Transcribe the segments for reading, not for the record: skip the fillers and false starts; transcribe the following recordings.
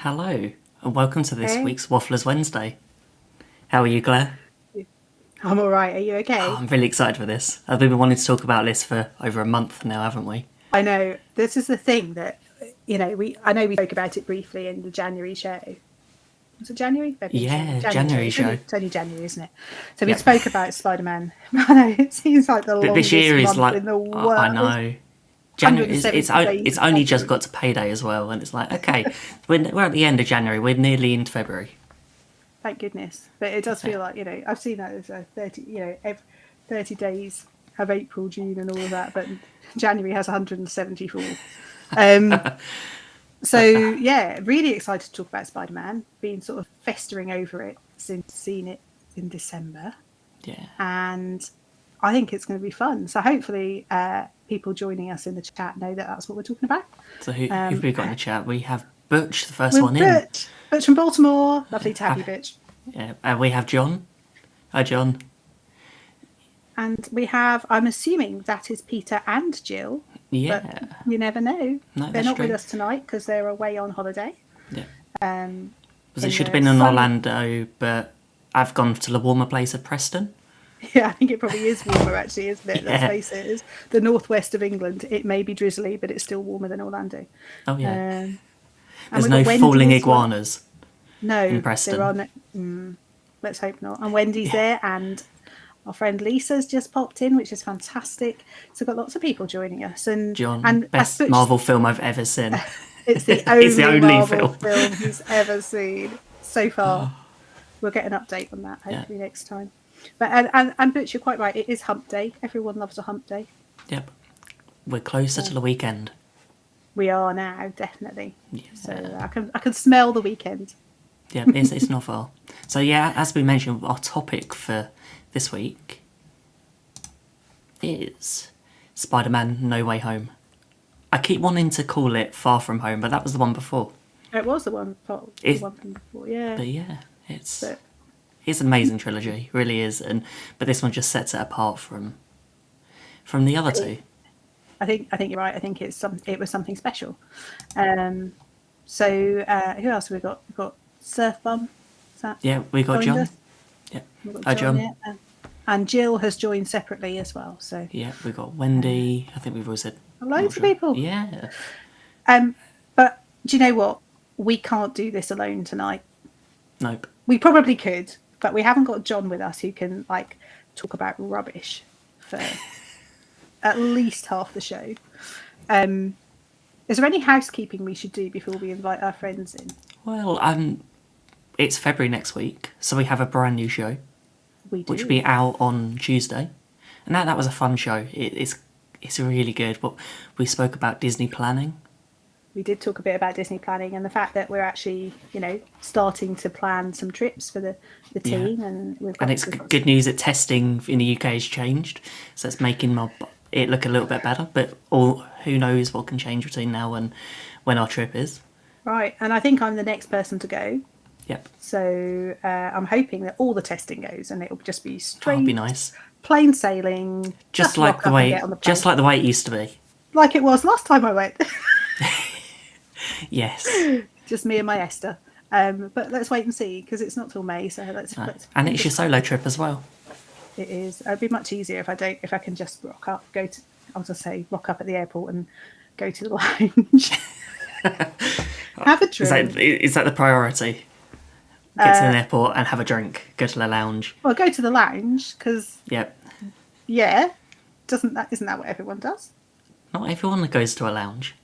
Hello, and welcome to this Hey, week's Wafflers Wednesday. How are you, Claire? I'm all right. Are you Oh, okay? I'm really excited for this. I've been wanting to talk about this for over a month now, haven't we? I know this is the thing that I know we spoke about it briefly in the January show. Was it January? February show? Yeah, January show. January show. It's only January, isn't it? So we Yep. spoke about Spider-Man. I know it seems like the But this longest year is month like, in the I world. know. January is 170 days it's of only just January. got to payday as well, and it's like, okay, we're at the end of January. We're nearly into February. Thank goodness. But it does Yeah. feel like I've seen that as a 30. 30 days have April, June, and all of that, but January has 174. Um, So But yeah, really excited to talk about Spider-Man. Been sort of festering over it since seeing it in December, yeah. and I think it's going to be fun. So hopefully, people joining us in the chat know that that's what we're talking about. So who've we got in the chat? We have Butch, the first We're one in. Butch from Baltimore. Lovely to have you, Butch. Yeah, and we have John. Hi, John. And we have, I'm assuming that is Peter and Jill, but Yeah. you never know. No, They're that's not with true. us tonight because they're away on holiday. Yeah. Um, Because it in should have the been in sunny, Orlando, but I've gone to the warmer place of Preston. yeah, I think it probably is warmer, actually, isn't it? Let's Yeah. face it. It's the northwest of England. It may be drizzly, but it's still warmer than Orlando. Oh, yeah. Um, and There's we've no got Wendy falling as well. iguanas in No, there Preston. are no. Let's hope not. And Wendy's Yeah. there, and our friend Lisa's just popped in, which is fantastic. So we've got lots of people joining us, and John, and as best Butch, Marvel film I've ever seen. it's the It's the only only Marvel film. film he's ever seen so far. We'll get an update on that Yeah. hopefully next time. But and Butch, you're quite right. It is Hump Day. Everyone loves a Hump Day. Yep. We're closer to the weekend. We are now, definitely. Yeah. So I can smell the weekend. Yep, it's not far. So, yeah, as we mentioned, our topic for this week is Spider-Man No Way Home. I keep wanting to call it Far From Home, but that was the one before. It was the It, one from before, yeah. but yeah, it's But it's an amazing trilogy, really is, but this one just sets it apart from the other two. I think you're right. I think it was something special. Um, so who else have we got? We've got Surf Bum. Is that Yeah, we got joined John. us? Yeah, We've got hi John, John. yeah. And Jill has joined separately as well. So Yeah, we got Wendy. I think we've all said. I'm not loads of sure. people. Yeah, But do you know what? We can't do this alone tonight. nope. We probably could, but we haven't got John with us who can like talk about rubbish for at least half the show. Is there any housekeeping we should do before we invite our friends in? Well, it's February next week, so we have a brand new show, We do. which will be out on Tuesday, and that was a fun show. It's really good. But we spoke about Disney planning. We did talk a bit about Disney planning and the fact that we're actually, starting to plan some trips for the team, and And it's good news that testing in the UK has changed, so it's making it look a little bit better. But who knows what can change between now and when our trip is. right. And I think I'm the next person to go, Yep, so I'm hoping that all the testing goes and it'll just be that'll be straight, nice. plain sailing, Just rock like the up and get way, on the plane. just like the way it used to be. Like it was last time I went. Yes, Just me and my Esther. But let's wait and see because it's not till May. So let's and it's your solo trip as well. It is. It'd be much easier if I can just rock up, I was gonna say rock up at the airport and go to the lounge, have a drink. Is that the priority? Get to the airport and have a drink. Go to the lounge. Well, go to the lounge because Yep. isn't that what everyone does? Not everyone goes to a lounge.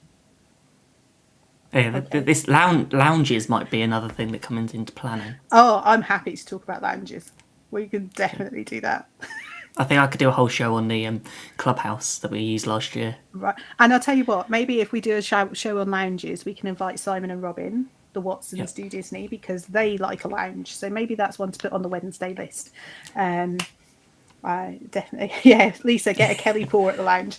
Yeah, Okay. this lounges might be another thing that comes into planning. Oh, I'm happy to talk about lounges. We can definitely do that. I think I could do a whole show on the clubhouse that we used last year. Right. And I'll tell you what, maybe if we do a show on lounges, we can invite Simon and Robin, the Watsons, Yep. do Disney because they like a lounge. So maybe that's one to put on the Wednesday list. I definitely, yeah, Lisa, get a Kelly Paw at the lounge.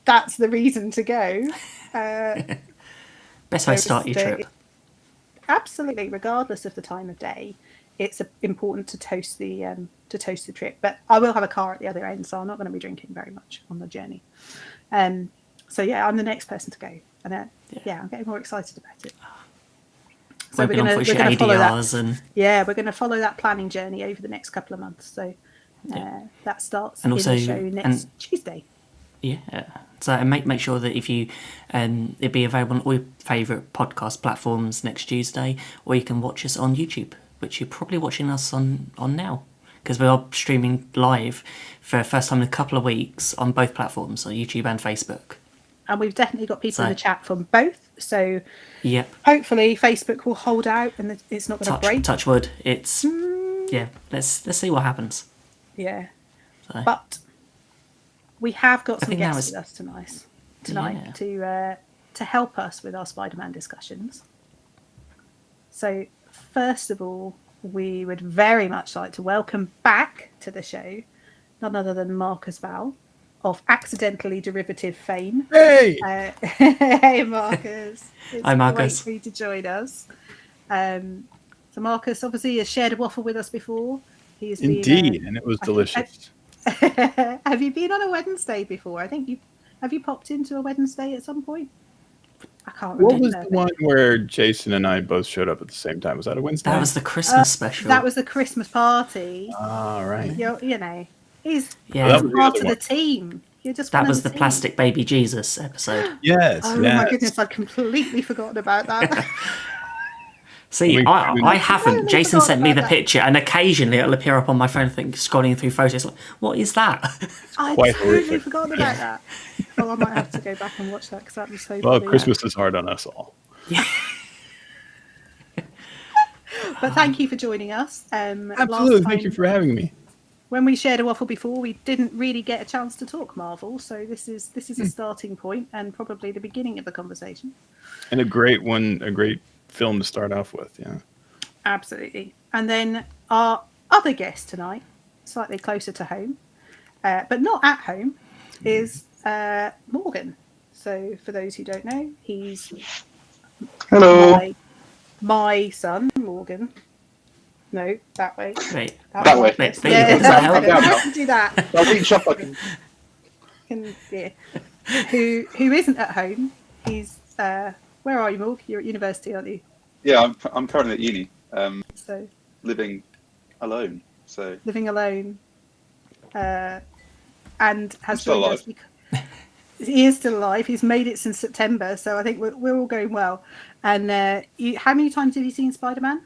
That's the reason to go. Best way to start your trip. Absolutely, regardless of the time of day, it's important to toast the trip. But I will have a car at the other end, so I'm not going to be drinking very much on the journey. So yeah, I'm the next person to go, and yeah, I'm getting more excited about it. So We've been on for we're gonna follow ADRs that. and Yeah, we're going to follow that planning journey over the next couple of months. So that starts And in also- the show next Tuesday. yeah. So make sure that if you it'd be available on all your favourite podcast platforms next Tuesday, or you can watch us on YouTube, which you're probably watching us on now, because we are streaming live for the first time in a couple of weeks on both platforms, on YouTube and Facebook. And we've definitely got people in So- the chat from both. So Yep. hopefully Facebook will hold out and it's not going to break. Touch wood. It's yeah. Let's see what happens. Yeah. So, But we have got some think now guests is- with us tonight Yeah. to help us with our Spider-Man discussions. So first of all, we would very much like to welcome back to the show none other than Marcus Val of Accidentally Derivative fame. Hey! Hey Marcus. It's Hi, Marcus. great for you to join us. So Marcus obviously has shared a waffle with us before. He's Indeed, and it was delicious. Have you been on a Wednesday before? I think have you popped into a Wednesday at some point? I can't remember. What was the one where Jason and I both showed up at the same time? Was that a Wednesday? that was the Christmas special. That was the Christmas party. All right. You know, he's Yeah. That was the part other of one. the team. You're just that one was of the team. plastic baby Jesus episode. Yes. Oh yes. my goodness, I'd completely forgotten about that. See, I haven't. Totally Jason forgot sent me about the that. picture, and occasionally it'll appear up on my phone. I think scrolling through photos, like, what is that? I'd Quite totally horrific. forgotten about that. Oh, I might have to go back and watch that because that was so. Well, brilliant. Christmas is hard on us all. But thank you for joining us. Absolutely. Last Thank you time, for having me. when we shared a waffle before, we didn't really get a chance to talk Marvel, so this is a starting point and probably the beginning of the conversation. And a great film to start off with. Yeah. Absolutely. And then our other guest tonight, slightly closer to home, but not at home, is Morgan. So for those who don't know, he's Hello. my son, Morgan. No, that way. Wait, That way. wait, Yeah, does that help? I can do that. I'll reach up. I can. Yeah. Who isn't at home? He's where are you, Morg? You're at university, aren't you? Yeah, I'm currently at uni, So living alone. So living alone, and has still joined us. He is still alive. He's made it since September, so I think we're all going well. And how many times have you seen Spider-Man?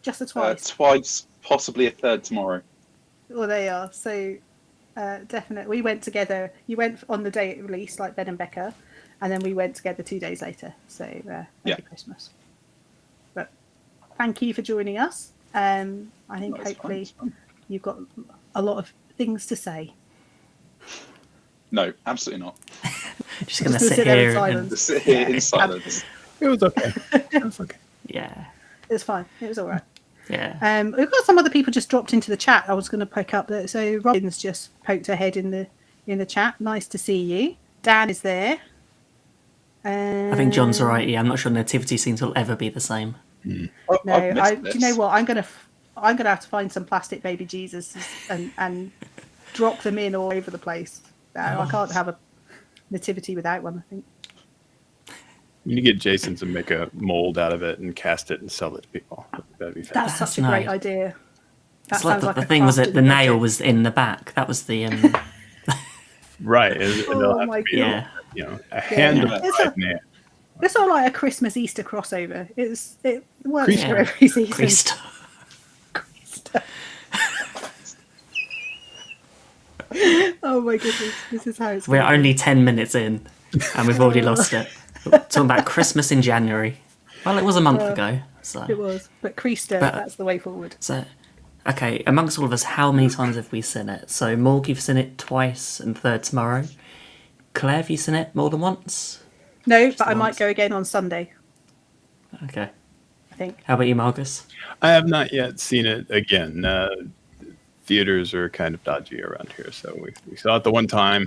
Just the twice. twice, possibly a third tomorrow. Well, they are. So definitely, we went together. You went on the day it released, like Ben and Becca, and then we went together 2 days later. So Merry Christmas. But thank you for joining us. I think That's hopefully fine. you've got a lot of things to say. No, absolutely not. Just gonna Just sit sit there in here and silence. Just sit here in silence. It was okay. It was okay. yeah, It's fine. It was all right. yeah. We've got some other people just dropped into the chat. I was going to pick up that. So Robin's just poked her head in the chat. Nice to see you. Dan is there. I think John's alright. Yeah, I'm not sure nativity scenes will ever be the same. No, I've missed do you know what? I'm gonna have to find some plastic baby Jesus and drop them in all over the place. No, I can't have a nativity without one. I think. You need to get Jason to make a mold out of it and cast it and sell it to people. That'd be That's fantastic. such a great idea. That It's like sounds the a thing was that crafted the nail project. was in the back. That was the Right. And it'll Oh have my to be, yeah. a hand Yeah. of It's a- live nail. It's all like a Christmas Easter crossover. It works Christ- for every season. Christ. Oh my goodness, this is how it's. We're going. only 10 minutes in, and we've already lost it. Talking about Christmas in January. Well, it was a month ago, so. It was, but Creaster, But- that's the way forward. So, okay, amongst all of us, how many times have we seen it? So, Morg, you've seen it twice, and third tomorrow. Claire, have you seen it more than once? No, but I once. might go again on Sunday. Okay. I think. How about you, Marcus? I have not yet seen it again. Theaters are kind of dodgy around here, so we saw it the one time.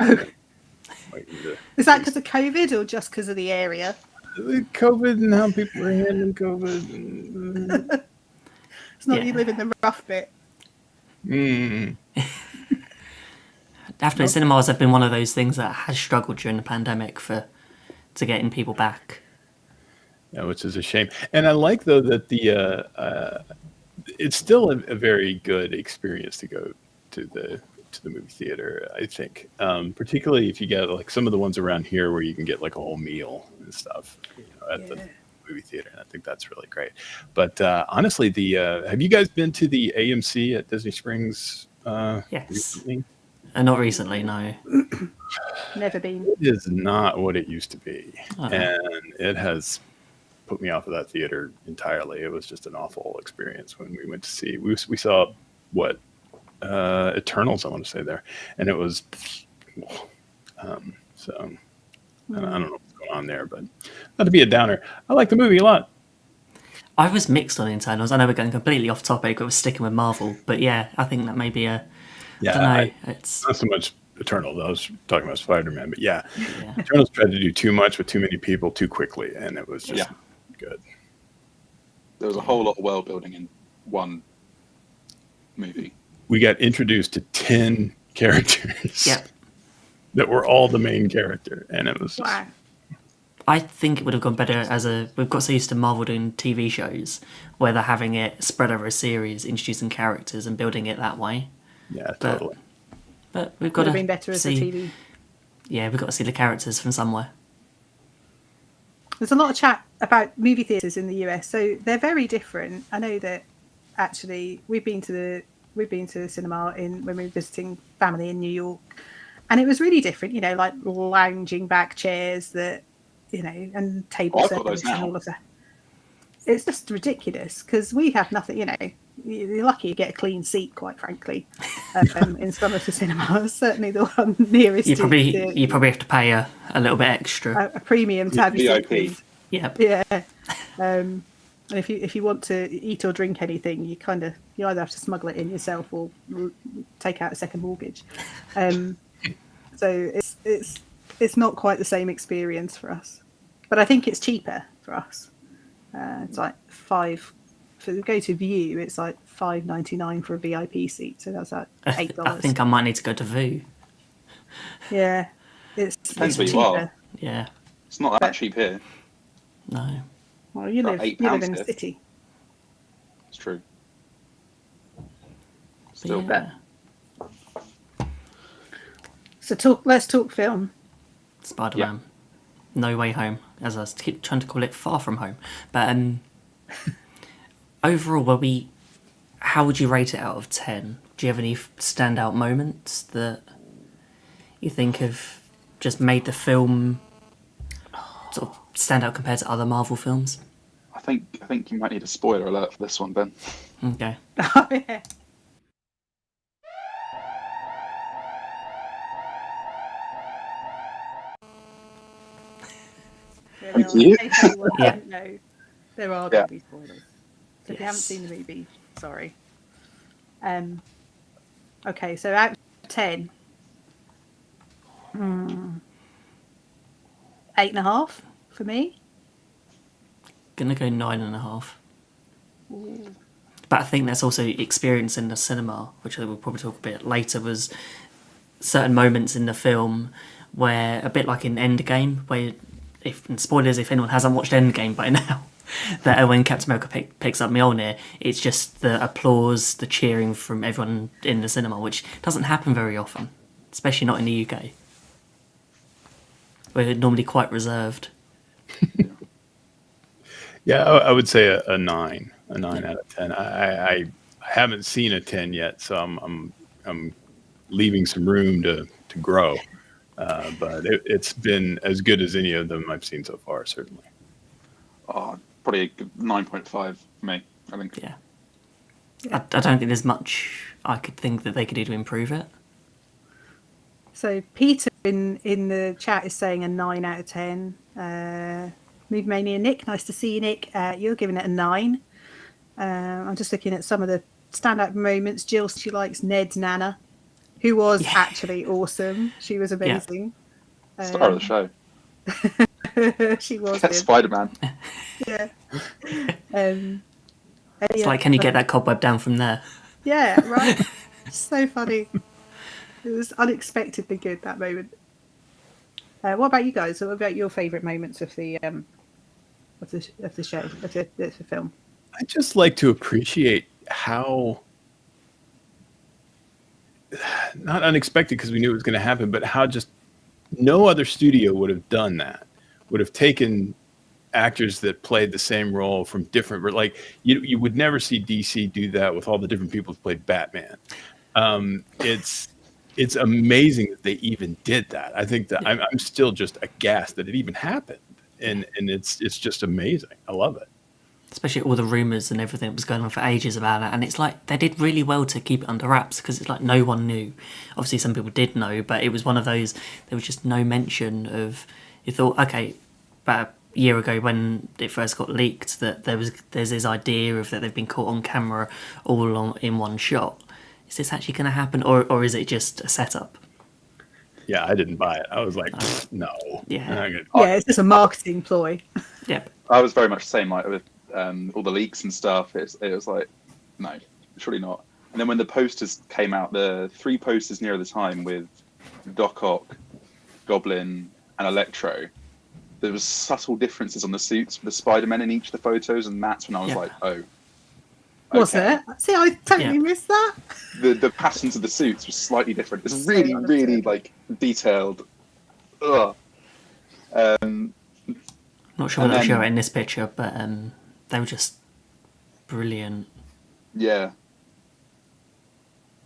Waiting to- Is that because of COVID or just because of the area? COVID and how people are handling COVID. And, It's not Yeah. you live in the rough bit. Definitely, cinemas have been one of those things that has struggled during the pandemic to getting people back. Yeah, which is a shame. And I like though that it's still a very good experience to go to the movie theater. I think, particularly if you get like some of the ones around here where you can get like a whole meal and stuff, at the movie theater, and I think that's really great. But honestly, have you guys been to the AMC at Disney Springs? Yes. Recently? Not recently, no. Never been. It is not what it used to be, Uh-huh. and it has put me off of that theater entirely. It was just an awful experience when we went to see. We saw what Eternals, I want to say there, and it was so. I don't know what's going on there, but not to be a downer. I like the movie a lot. I was mixed on Internals. I know we're going completely off topic, but we're sticking with Marvel. But yeah, I think that may be a. Yeah, I don't know. It's not so much Eternal. I was talking about Spider-Man, but yeah. Eternals tried to do too much with too many people too quickly, and it was just good. There was a whole lot of world building in one movie. We got introduced to 10 characters. Yep. That were all the main character, and it was just, Wow. I think it would have gone better we've got so used to Marvel doing TV shows where they're having it spread over a series, introducing characters and building it that way. yeah, totally. But we've got Would to have been better as a see. TV. Yeah, we've got to see the characters from somewhere. There's a lot of chat about movie theatres in the US, so they're very different. I know that actually we've been to the cinema when we were visiting family in New York, and it was really different. Like lounging back chairs that, and table I've got those service and now. all of that. It's just ridiculous because we have nothing. You're lucky you get a clean seat, quite frankly, in some of the cinemas. Certainly the one nearest. You probably have to pay a little bit extra. a premium to have your seat VIP. cleaned. Yep. Yeah. And if you want to eat or drink anything, you either have to smuggle it in yourself or take out a second mortgage. So it's not quite the same experience for us, but I think it's cheaper for us. It's like for the go to View, it's like $5.99 for a VIP seat, so that's like $8. I think I might need to go to Voo. Yeah, it's Depends where you cheaper. are. Yeah. It's not that cheap here. No. Well, you About live £8 in the here. city. It's true. Still Yeah. So let's talk film. Spider-Man. No Way Home, as I keep trying to call it, Far From Home. But overall, how would you rate it out of 10? Do you have any standout moments that you think have just made the film sort of stand out compared to other Marvel films? I think you might need a spoiler alert for this one, Ben. Okay. Oh, yeah. Thank you. Yeah. No, there are Yeah. going to be spoilers. So if you haven't seen the movie, sorry. Okay, so out of 10, 8.5 for me. Gonna go 9.5. But I think that's also experience in the cinema, which we'll probably talk a bit later, was certain moments in the film where, a bit like in Endgame, where, and spoilers if anyone hasn't watched Endgame by now, that when Captain America picks up Mjolnir, it's just the applause, the cheering from everyone in the cinema, which doesn't happen very often, especially not in the UK. We're normally quite reserved. Yeah, I would say a 9 out of 10. I haven't seen a 10 yet, so I'm leaving some room to grow. But it's been as good as any of them I've seen so far, certainly. Probably a good 9.5 for me, I think. Yeah. I don't think there's much I could think that they could do to improve it. So Peter in the chat is saying a 9 out of 10. Movie Mania Nick, nice to see you, Nick. You're giving it a 9. I'm just looking at some of the standout moments. Jill, she likes Ned's Nana, who was actually awesome. She was amazing. Star of the show. She was That's good. Spider-Man. Yeah. It's like, can you get that cobweb down from there? Yeah, right. So funny. It was unexpectedly good, that moment. What about you guys? What about your favourite moments of the of the show, of the film. I just like to appreciate how, not unexpected because we knew it was going to happen, but how just no other studio would have done that. Would have taken actors that played the same role from different, like you would never see DC do that with all the different people who played Batman. It's amazing that they even did that. I think that I'm still just aghast that it even happened, and it's just amazing. I love it. Especially all the rumours and everything that was going on for ages about it. And it's like they did really well to keep it under wraps because it's like no one knew. Obviously, some people did know, but it was one of those, there was just no mention of, you thought, okay, about a year ago when it first got leaked, that there's this idea of that they've been caught on camera all on, in one shot. Is this actually going to happen, or is it just a setup? Yeah, I didn't buy it. I was like, no. Yeah. It's just a marketing ploy. Yep. I was very much the same, like with all the leaks and stuff. It was like, no, surely not. And then when the posters came out, the 3 posters near the time with Doc Ock, Goblin, and Electro, there was subtle differences on the suits for the Spider-Men in each of the photos, and that's when I was like, oh. Was there? See, I totally missed that. The patterns of the suits were slightly different. It's really, really like detailed. Ugh. Not sure whether I'll show it in this picture, but they were just brilliant. Yeah.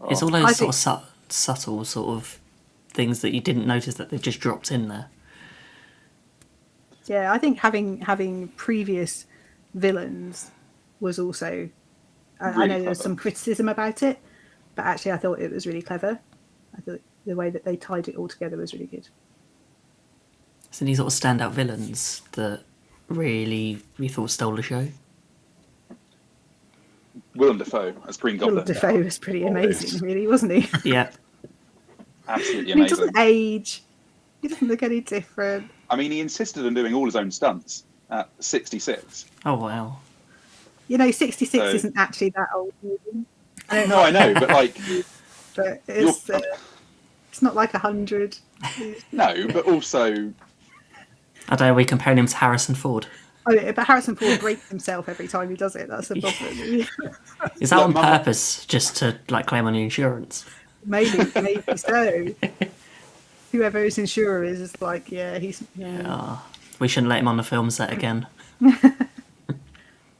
It's all those sort of subtle sort of things that you didn't notice that they've just dropped in there. Yeah, I think having previous villains was also. I know there was some criticism about it, but actually I thought it was really clever. I thought the way that they tied it all together was really good. So any sort of standout villains that really we thought stole the show? Willem Dafoe as Green Goblin. Willem Dafoe was pretty amazing, really, wasn't he? Yeah. Absolutely He amazing. doesn't age. He doesn't look any different. I mean, he insisted on doing all his own stunts at 66. Oh wow. 66 isn't actually that old. No, I know, but like... But it's not like 100. No, but also... I don't know, we're comparing him to Harrison Ford. Oh, yeah, but Harrison Ford breaks himself every time he does it. That's the problem. Is that on purpose, just to like claim on your insurance? Maybe so. Whoever his insurer is like, he's... We shouldn't let him on the film set again.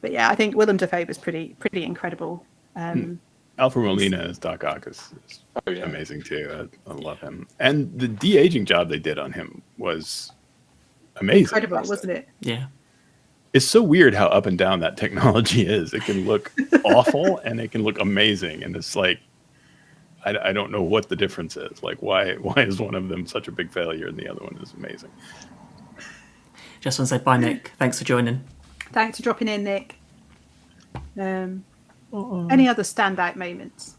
But yeah, I think Willem Dafoe was pretty incredible. Alfred Molina as Doc Ock is amazing too. I love him. And the de-aging job they did on him was amazing. Incredible, wasn't it? Yeah. It's so weird how up and down that technology is. It can look awful and it can look amazing. And it's like, I don't know what the difference is. Like, why is one of them such a big failure and the other one is amazing? Just want to say bye, Nick. Thanks for joining. Thanks for dropping in, Nick. Any other standout moments?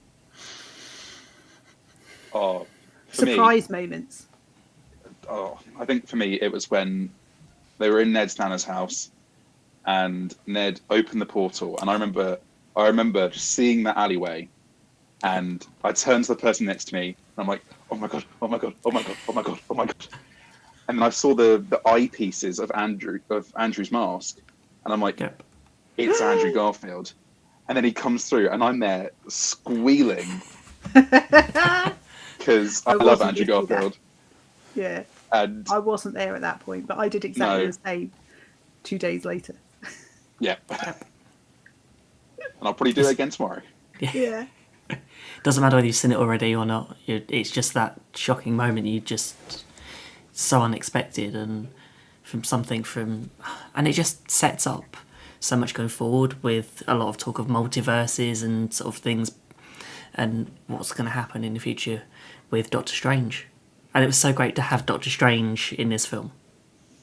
Surprise moments? I think for me it was when they were in Ned's Nana's house and Ned opened the portal, and I remember just seeing that alleyway, and I turned to the person next to me and I'm like, oh my god, oh my god, oh my god, oh my god, oh my god. And then I saw the eyepieces of Andrew's mask, and I'm like, it's Andrew Garfield. And then he comes through and I'm there squealing because I love Andrew Garfield. Yeah. And I wasn't there at that point, but I did exactly the same 2 days later. Yeah. And I'll probably do it again tomorrow. Yeah. Doesn't matter whether you've seen it already or not. It's just that shocking moment. You just so unexpected, and and it just sets up so much going forward with a lot of talk of multiverses and sort of things and what's going to happen in the future with Doctor Strange. And it was so great to have Doctor Strange in this film.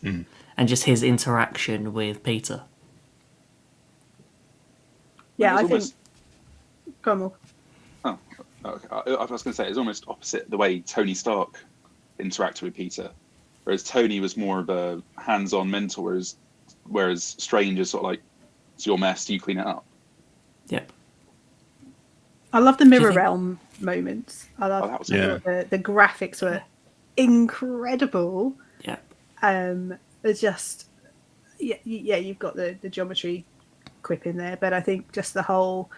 And just his interaction with Peter. Yeah, I think... Go on, Mark. Oh, okay. I was going to say, it's almost opposite the way Tony Stark interacted with Peter. Whereas Tony was more of a hands-on mentor, whereas Strange is sort of like, it's your mess, you clean it up. Yep. I love the Mirror Realm moments. I love the graphics were incredible. Yeah. It's just yeah, you've got the geometry quip in there, but I think just the whole,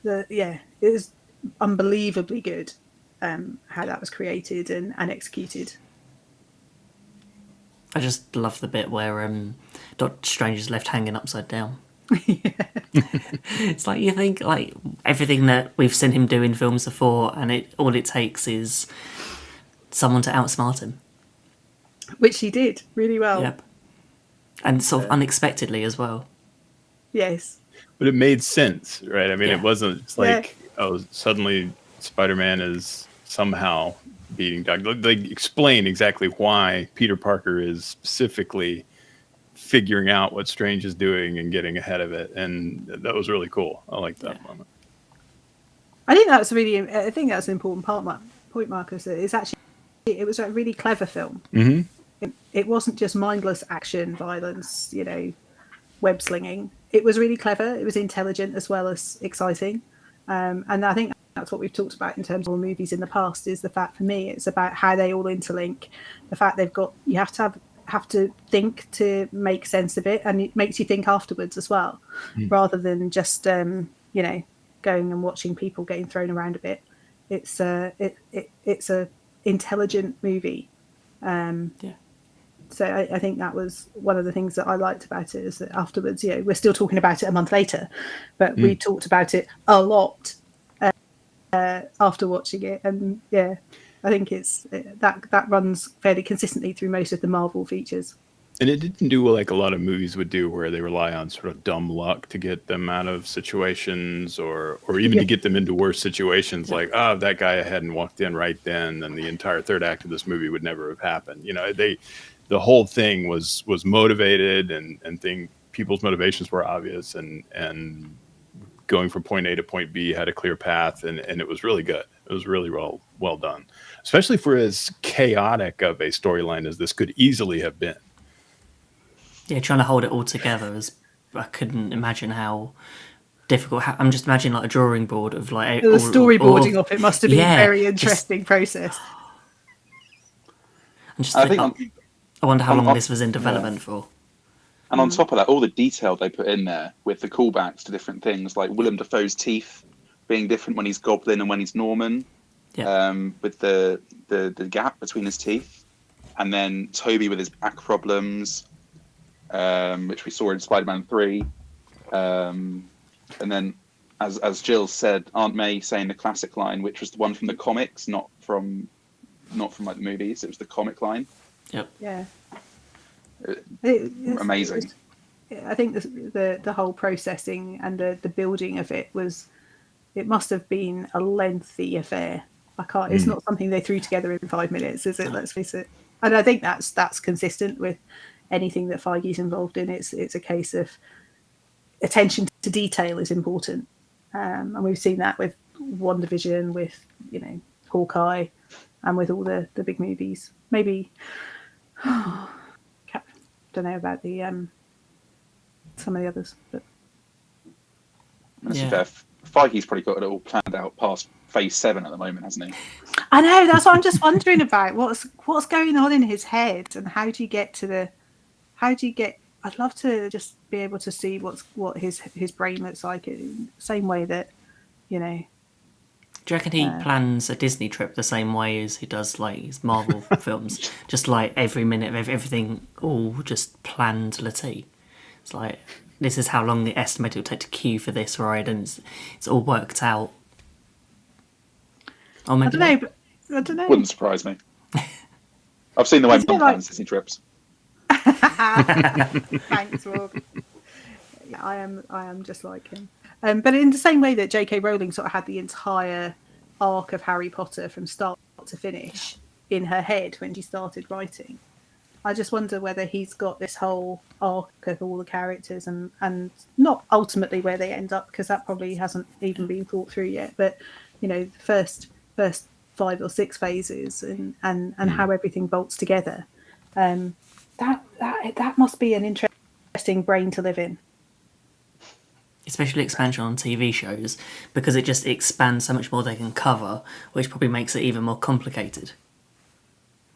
it was unbelievably good, how that was created and executed. I just love the bit where Doctor Strange is left hanging upside down. It's like you think like everything that we've seen him do in films before, and all it takes is someone to outsmart him. Which he did really well. Yep, and sort of unexpectedly as well. Yes. But it made sense, right? I mean, Yeah. it wasn't just like, oh, suddenly Spider-Man is somehow beating Doctor. They explain exactly why Peter Parker is specifically figuring out what Strange is doing and getting ahead of it, and that was really cool. I like that moment. I think that's an important point, Marcus. It was a really clever film. Mm-hmm. It wasn't just mindless action, violence, web slinging. It was really clever. It was intelligent as well as exciting. And I think that's what we've talked about in terms of movies in the past, is the fact, for me, it's about how they all interlink. The fact you have to think to make sense of it, and it makes you think afterwards as well, rather than just going and watching people getting thrown around a bit. It's a intelligent movie. So I think that was one of the things that I liked about it, is that afterwards, we're still talking about it a month later, but we talked about it a lot after watching it. And I think that runs fairly consistently through most of the Marvel features. And it didn't do like a lot of movies would do, where they rely on sort of dumb luck to get them out of situations, or even to get them into worse situations. Like, that guy hadn't walked in right then the entire third act of this movie would never have happened. The whole thing was motivated, and people's motivations were obvious, and going from point A to point B had a clear path, and it was really good. It was really well done, especially for as chaotic of a storyline as this could easily have been. Yeah, trying to hold it all together I couldn't imagine how difficult. I'm just imagining like a drawing board of like The storyboarding of it must have been a very interesting process. I wonder how long this was in development for. And on top of that, all the detail they put in there with the callbacks to different things, like Willem Dafoe's teeth being different when he's Goblin and when he's Norman, with the gap between his teeth, and then Toby with his back problems, which we saw in Spider-Man 3, and then as Jill said, Aunt May saying the classic line, which was the one from the comics, not from like the movies. It was the comic line. Yep. Yeah. Amazing. I think the whole processing and the building of it must have been a lengthy affair. It's not something they threw together in 5 minutes, is it? Let's face it. And I think that's consistent with anything that Feige's involved in. It's a case of attention to detail is important, and we've seen that with WandaVision, with Hawkeye, and with all the big movies. Maybe don't know about the some of the others, but Feige's probably got it all planned out past phase 7 at the moment, hasn't he? I know, that's what I'm just wondering about. What's going on in his head, and how do you get? I'd love to just be able to see what his brain looks like, in the same way that Do you reckon he plans a Disney trip the same way as he does like his Marvel films? Just like every minute of everything, all just planned to the T. It's like, this is how long the estimate will take to queue for this ride, and it's all worked out. Or maybe I don't know. Wouldn't surprise me. I've seen the way Mum plans Disney trips. Thanks, Rob. Yeah, I am just like him. But in the same way that J.K. Rowling sort of had the entire arc of Harry Potter from start to finish in her head when she started writing, I just wonder whether he's got this whole arc of all the characters, and not ultimately where they end up, because that probably hasn't even been thought through yet. But the first 5 or 6 phases, and how everything bolts together. That must be an interesting brain to live in. Especially expansion on TV shows, because it just expands so much more they can cover, which probably makes it even more complicated.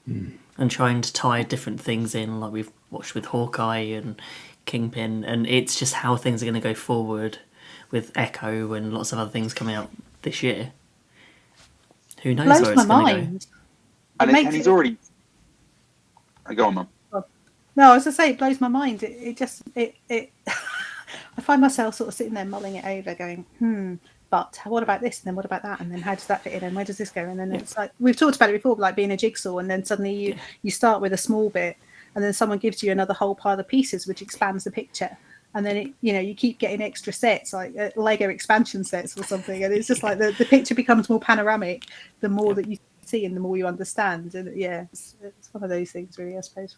And trying to tie different things in, like we've watched with Hawkeye and Kingpin, and it's just how things are going to go forward with Echo and lots of other things coming out this year. Who knows Blows where my it's going to go? mind. And, It makes he's it- already. Go on, Mum. No, I was going to say, it blows my mind. It I find myself sort of sitting there mulling it over, going, but what about this? And then what about that? And then how does that fit in? And where does this go? And then it's like, we've talked about it before, like being a jigsaw, and then suddenly you start with a small bit, and then someone gives you another whole pile of pieces, which expands the picture. And then you keep getting extra sets, like Lego expansion sets or something. And it's just like the picture becomes more panoramic the more that you see and the more you understand. And it's one of those things, really, I suppose.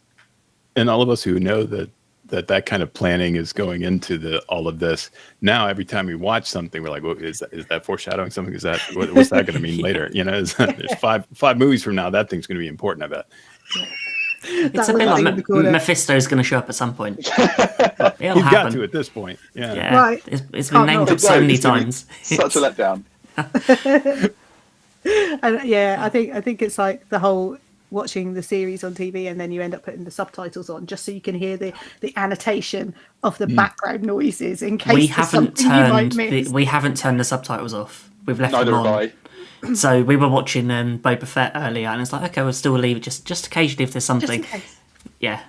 And all of us who know that kind of planning is going into all of this. Now, every time we watch something, we're like, well, is that foreshadowing something? Is that what's that going to mean later? There's five movies from now. That thing's going to be important, I bet. It's a bit like Mephisto's going to show up at some point. It'll He's happen. got to at this point. Yeah. Right. It's been named up so many times. Such a letdown. And I think it's like the whole watching the series on TV, and then you end up putting the subtitles on just so you can hear the annotation of the background noises in case there's something you might miss. We haven't turned the subtitles off. We've left Neither them have on. I. So we were watching Boba Fett earlier, and it's like, okay, we'll still leave it just occasionally if there's Just in something. case. Yeah,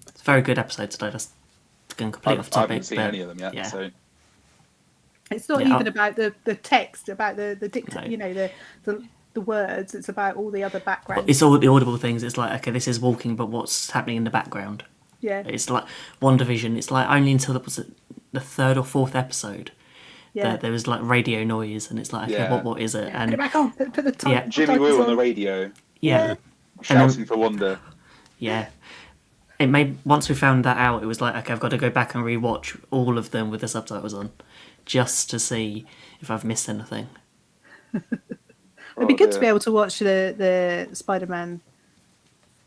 it's a very good episode today. That's going completely off I topic. haven't seen but any of them yet. yeah. So It's not Yeah, even about the text, about the No. the words. It's about all the other background. It's all the audible things. It's like, okay, this is walking, but what's happening in the background? Yeah, It's like WandaVision. It's like only until the third or fourth episode that there was like radio noise, and it's like, okay, Yeah. what is it? Put And it back on. Put the time. Yeah. Jimmy Woo on the radio yeah, shouting for Wanda. yeah. It made once we found that out, it was like, okay, I've got to go back and rewatch all of them with the subtitles on, just to see if I've missed anything. It'd be good to be able to watch the Spider-Man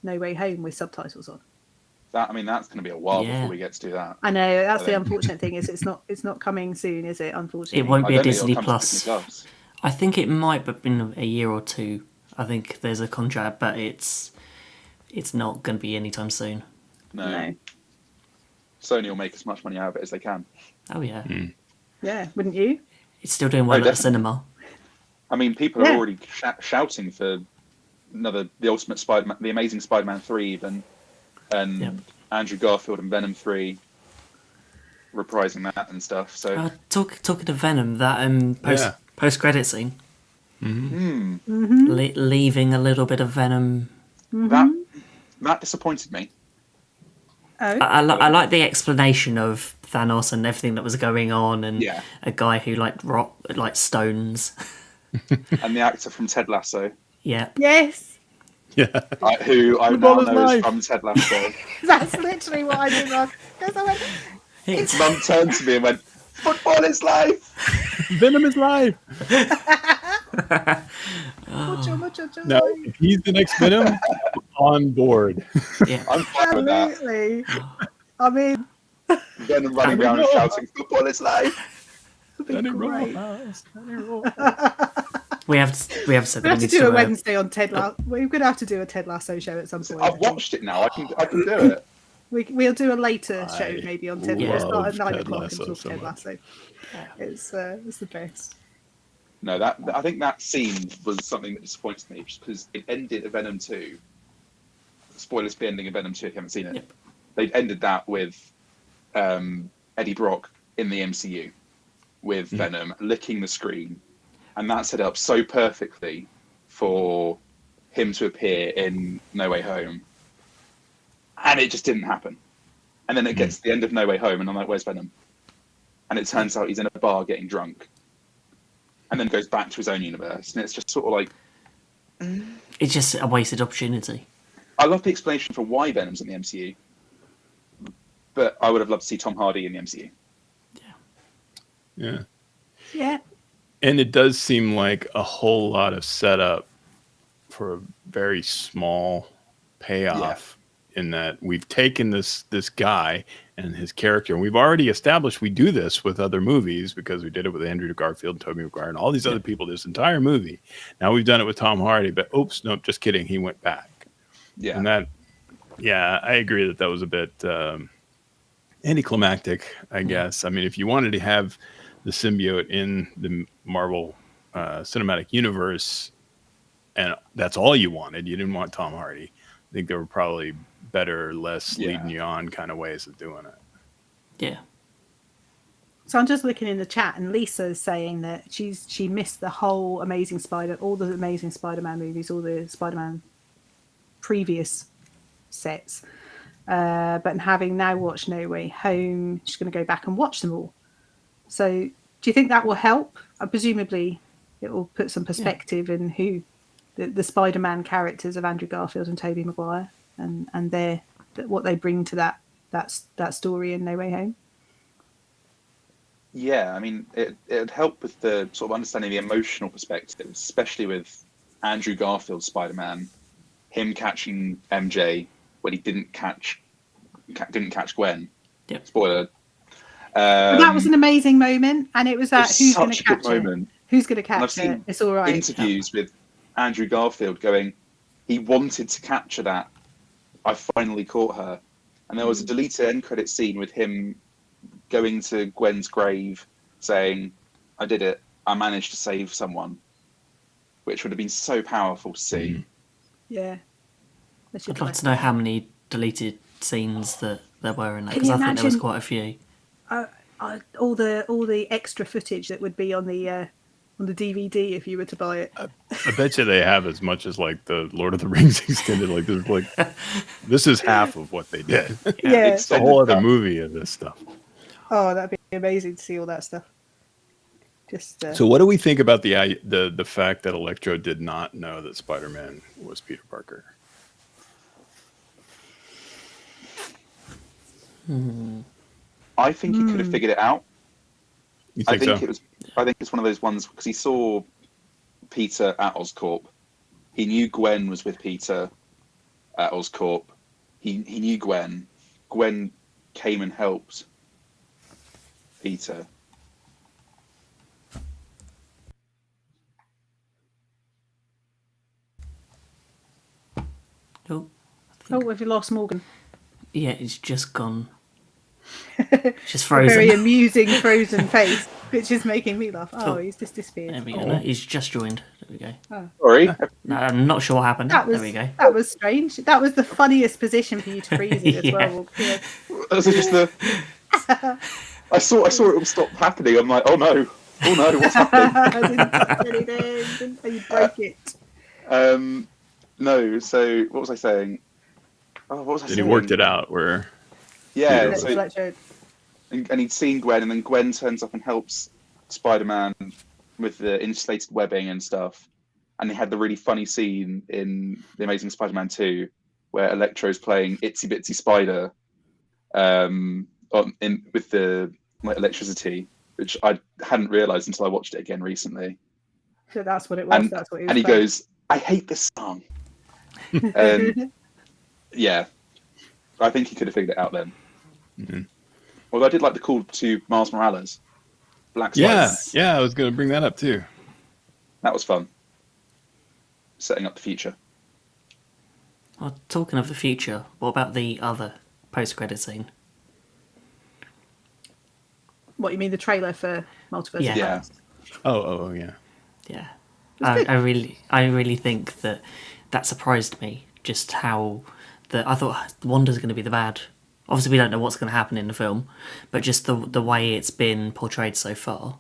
No Way Home with subtitles on. That's going to be a while Yeah. before we get to do that. I know that's I the think- unfortunate thing is it's not coming soon, is it? Unfortunately, It won't I be a don't think Disney it'll come to Plus. Disney Plus. I think it might have been a year or two. I think there's a contract, but it's not going to be anytime soon. No. Sony will make as much money out of it as they can. Oh yeah, Yeah, wouldn't you? it's still doing well at the definitely. cinema. I mean, people Yeah. are already shouting for the Ultimate Spider-Man, the Amazing Spider-Man 3, even, and Yep. Andrew Garfield and Venom 3, reprising that and stuff. So Talking of Venom, that post credit scene, leaving a little bit of Venom. that disappointed me. Oh, I like the explanation of Thanos and everything that was going on, and Yeah. a guy who like stones. And the actor from Ted Lasso, Yeah, yes, who I now Football is know is life. from Ted Lasso. that's literally what I did last. Because I went, it's, Mum turned to me and went, "Football is life." Venom is live. mucho joy. Now, if he's the next Venom, I'm on board. yeah. I'm fine with that. Absolutely. I mean, Venom running around and shouting, "Football is life." it'd be great. We have said We that have we to need do to a Wednesday on Ted Lasso. We're going to have to do a Ted Lasso show at some point. I've watched it now. I can do it. We'll do a later show maybe on Ted Lasso. love Start at 9 Ted o'clock Lasso and talk so Ted much. Lasso. It's the best. No, I think that scene was something that disappointed me just because it ended at Venom 2. Spoilers for the ending of Venom 2 if you haven't seen it. Yep. They ended that with Eddie Brock in the MCU with Venom licking the screen. And that set up so perfectly for him to appear in No Way Home. And it just didn't happen. And then it gets to the end of No Way Home and I'm like, where's Venom? And it turns out he's in a bar getting drunk. And then goes back to his own universe. And it's just sort of like, It's just a wasted opportunity. I love the explanation for why Venom's in the MCU. But I would have loved to see Tom Hardy in the MCU. Yeah. Yeah. And it does seem like a whole lot of setup for a very small payoff in that we've taken this guy and his character, and we've already established we do this with other movies because we did it with Andrew Garfield and Tobey Maguire and all these other people this entire movie. Now we've done it with Tom Hardy, but oops, nope, just kidding. He went back. Yeah. And that Yeah, I agree that was a bit anticlimactic, I guess. I mean, if you wanted to have the symbiote in the Marvel cinematic universe, and that's all you wanted, you didn't want Tom Hardy. I think there were probably better, less leading you on kind of ways of doing it. Yeah. So I'm just looking in the chat, and Lisa's saying that she missed the whole all the Amazing Spider-Man movies, all the Spider-Man previous sets. But having now watched No Way Home, she's going to go back and watch them all. So do you think that will help? Presumably it will put some perspective in who the Spider-Man characters of Andrew Garfield and Tobey Maguire and what they bring to that story in No Way Home. Yeah, I mean, it'd help with the sort of understanding the emotional perspective, especially with Andrew Garfield's Spider-Man, him catching MJ when he didn't catch Gwen. Yep. Spoiler. But that was an amazing moment, and it was that who's going to catch it? Who's going to catch it? It's all right. Interviews with Andrew Garfield going, he wanted to capture that. I finally caught her. And there was a deleted end credit scene with him going to Gwen's grave saying, I did it. I managed to save someone. Which would have been so powerful to see. Yeah. I'd love to know how many deleted scenes that there were in that, because I think there was quite a few. All the extra footage that would be on the DVD if you were to buy it. I bet you they have as much as like the Lord of the Rings extended. This is half of what they did. Yeah, It's a whole other movie of this stuff. Oh, that'd be amazing to see all that stuff. So, what do we think about the fact that Electro did not know that Spider-Man was Peter Parker? I think he could have figured it out. You think so? I think it's one of those ones because he saw Peter at Oscorp. He knew Gwen was with Peter at Oscorp. He knew Gwen. Gwen came and helped Peter. Have you lost Morgan? Yeah, it's just gone. Just frozen. A very amusing frozen face, which is making me laugh. Oh, he's just disappeared. There we go. No, he's just joined. There we go. Oh. Sorry. No, I'm not sure what happened. There we go. That was strange. That was the funniest position for you to freeze it as well. Yeah. That's just I saw it all stop happening. I'm like, oh no, what's happening? I didn't touch anything. You broke it. No. So what was I saying? Oh, what was I saying? He worked it out where. Yeah. And he'd seen Gwen, and then Gwen turns up and helps Spider-Man with the insulated webbing and stuff. And they had the really funny scene in The Amazing Spider-Man 2 where Electro's playing Itsy Bitsy Spider with the electricity, which I hadn't realised until I watched it again recently. So that's what it was. That's what he was. And he goes, I hate this song. Yeah. I think he could have figured it out then. Mm-hmm. Although I did like the call to Miles Morales. Black Spiders. Yeah, I was going to bring that up too. That was fun. Setting up the future. Well, talking of the future, what about the other post-credit scene? What, you mean the trailer for Multiverse? Yeah. Oh, yeah. Yeah. I really think that surprised me, just how I thought Wanda's going to be the bad. Obviously, we don't know what's going to happen in the film, but just the way it's been portrayed so far.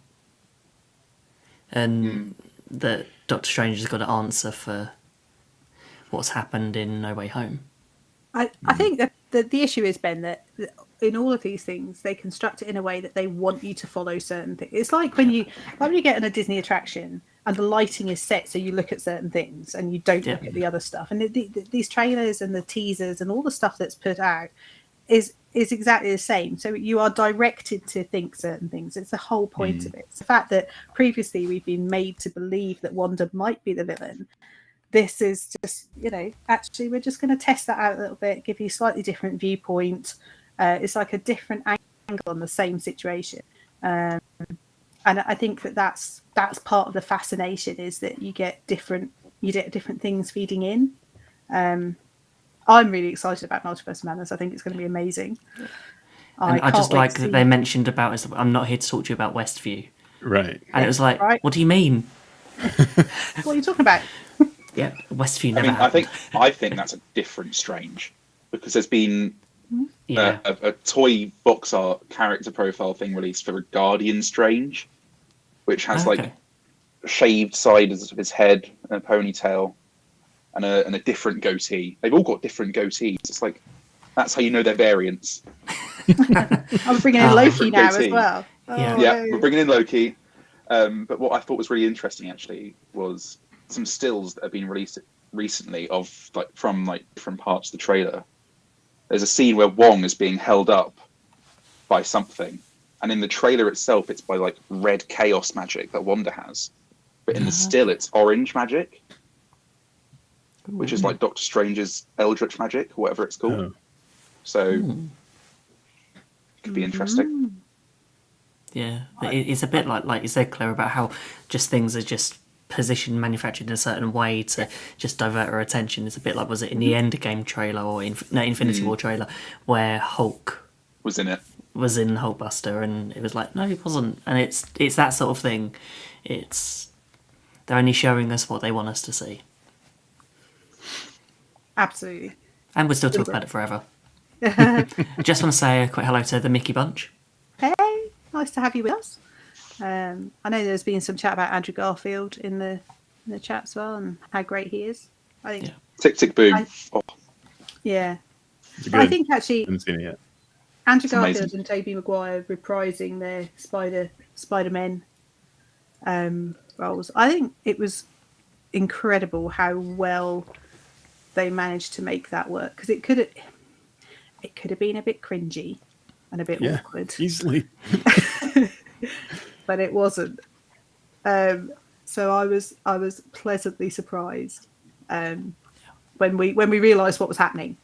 And that Doctor Strange has got to answer for what's happened in No Way Home. I think that the issue is, Ben, that in all of these things, they construct it in a way that they want you to follow certain things. It's like when you get in a Disney attraction and the lighting is set so you look at certain things and you don't look at the other stuff. And these trailers and the teasers and all the stuff that's put out is exactly the same. So you are directed to think certain things. It's the whole point of it. It's the fact that previously we've been made to believe that Wanda might be the villain. This is just, actually we're just going to test that out a little bit, give you a slightly different viewpoint. It's like a different angle on the same situation. And I think that's part of the fascination, is that you get different things feeding in. I'm really excited about Multiverse Madness. I think it's going to be amazing. And I can't just wait like to that see- they mentioned about us. I'm not here to talk to you about Westview, Right. and it was like, Right. what do you mean? What are you talking about? Yeah, Westview I never mean, happened. I think that's a different Strange, because there's been Yeah, a toy box art character profile thing released for a Guardian Strange, which has like shaved sides of his head and a ponytail and a different goatee. They've all got different goatees. It's like, that's how you know they're variants. I'm bringing in Oh. Loki Different now as goatee. well. Yeah. Oh, Yeah, no. we're bringing in Loki. But what I thought was really interesting actually was some stills that have been released recently of from different parts of the trailer. There's a scene where Wong is being held up by something, and in the trailer itself, it's by like red chaos magic that Wanda has, but in the still, it's orange magic, which is like Doctor Strange's Eldritch magic, or whatever it's called. Oh. So it could be interesting. yeah. It's a bit like you said, Claire, about how just things are just positioned, manufactured in a certain way to just divert our attention. It's a bit like, was it in the Endgame trailer or Infinity War trailer, where Hulk Was in it. was in Hulkbuster, and it was like, no, he wasn't. And it's that sort of thing. They're only showing us what they want us to see, Absolutely. and we're still talking about it forever. I just want to say a quick hello to the Mickey Bunch. Hey, nice to have you with us. I know there's been some chat about Andrew Garfield in the chat as well, and how great he is. I think, Tick tick boom. yeah. It's But I good. think actually Haven't seen it yet. Andrew It's Garfield amazing. and Tobey Maguire reprising their Spider-Men roles. I think it was incredible how well they managed to make that work, because it could have been a bit cringy and a bit Yeah, awkward, easily. but it wasn't. So I was pleasantly surprised when we realised what was happening.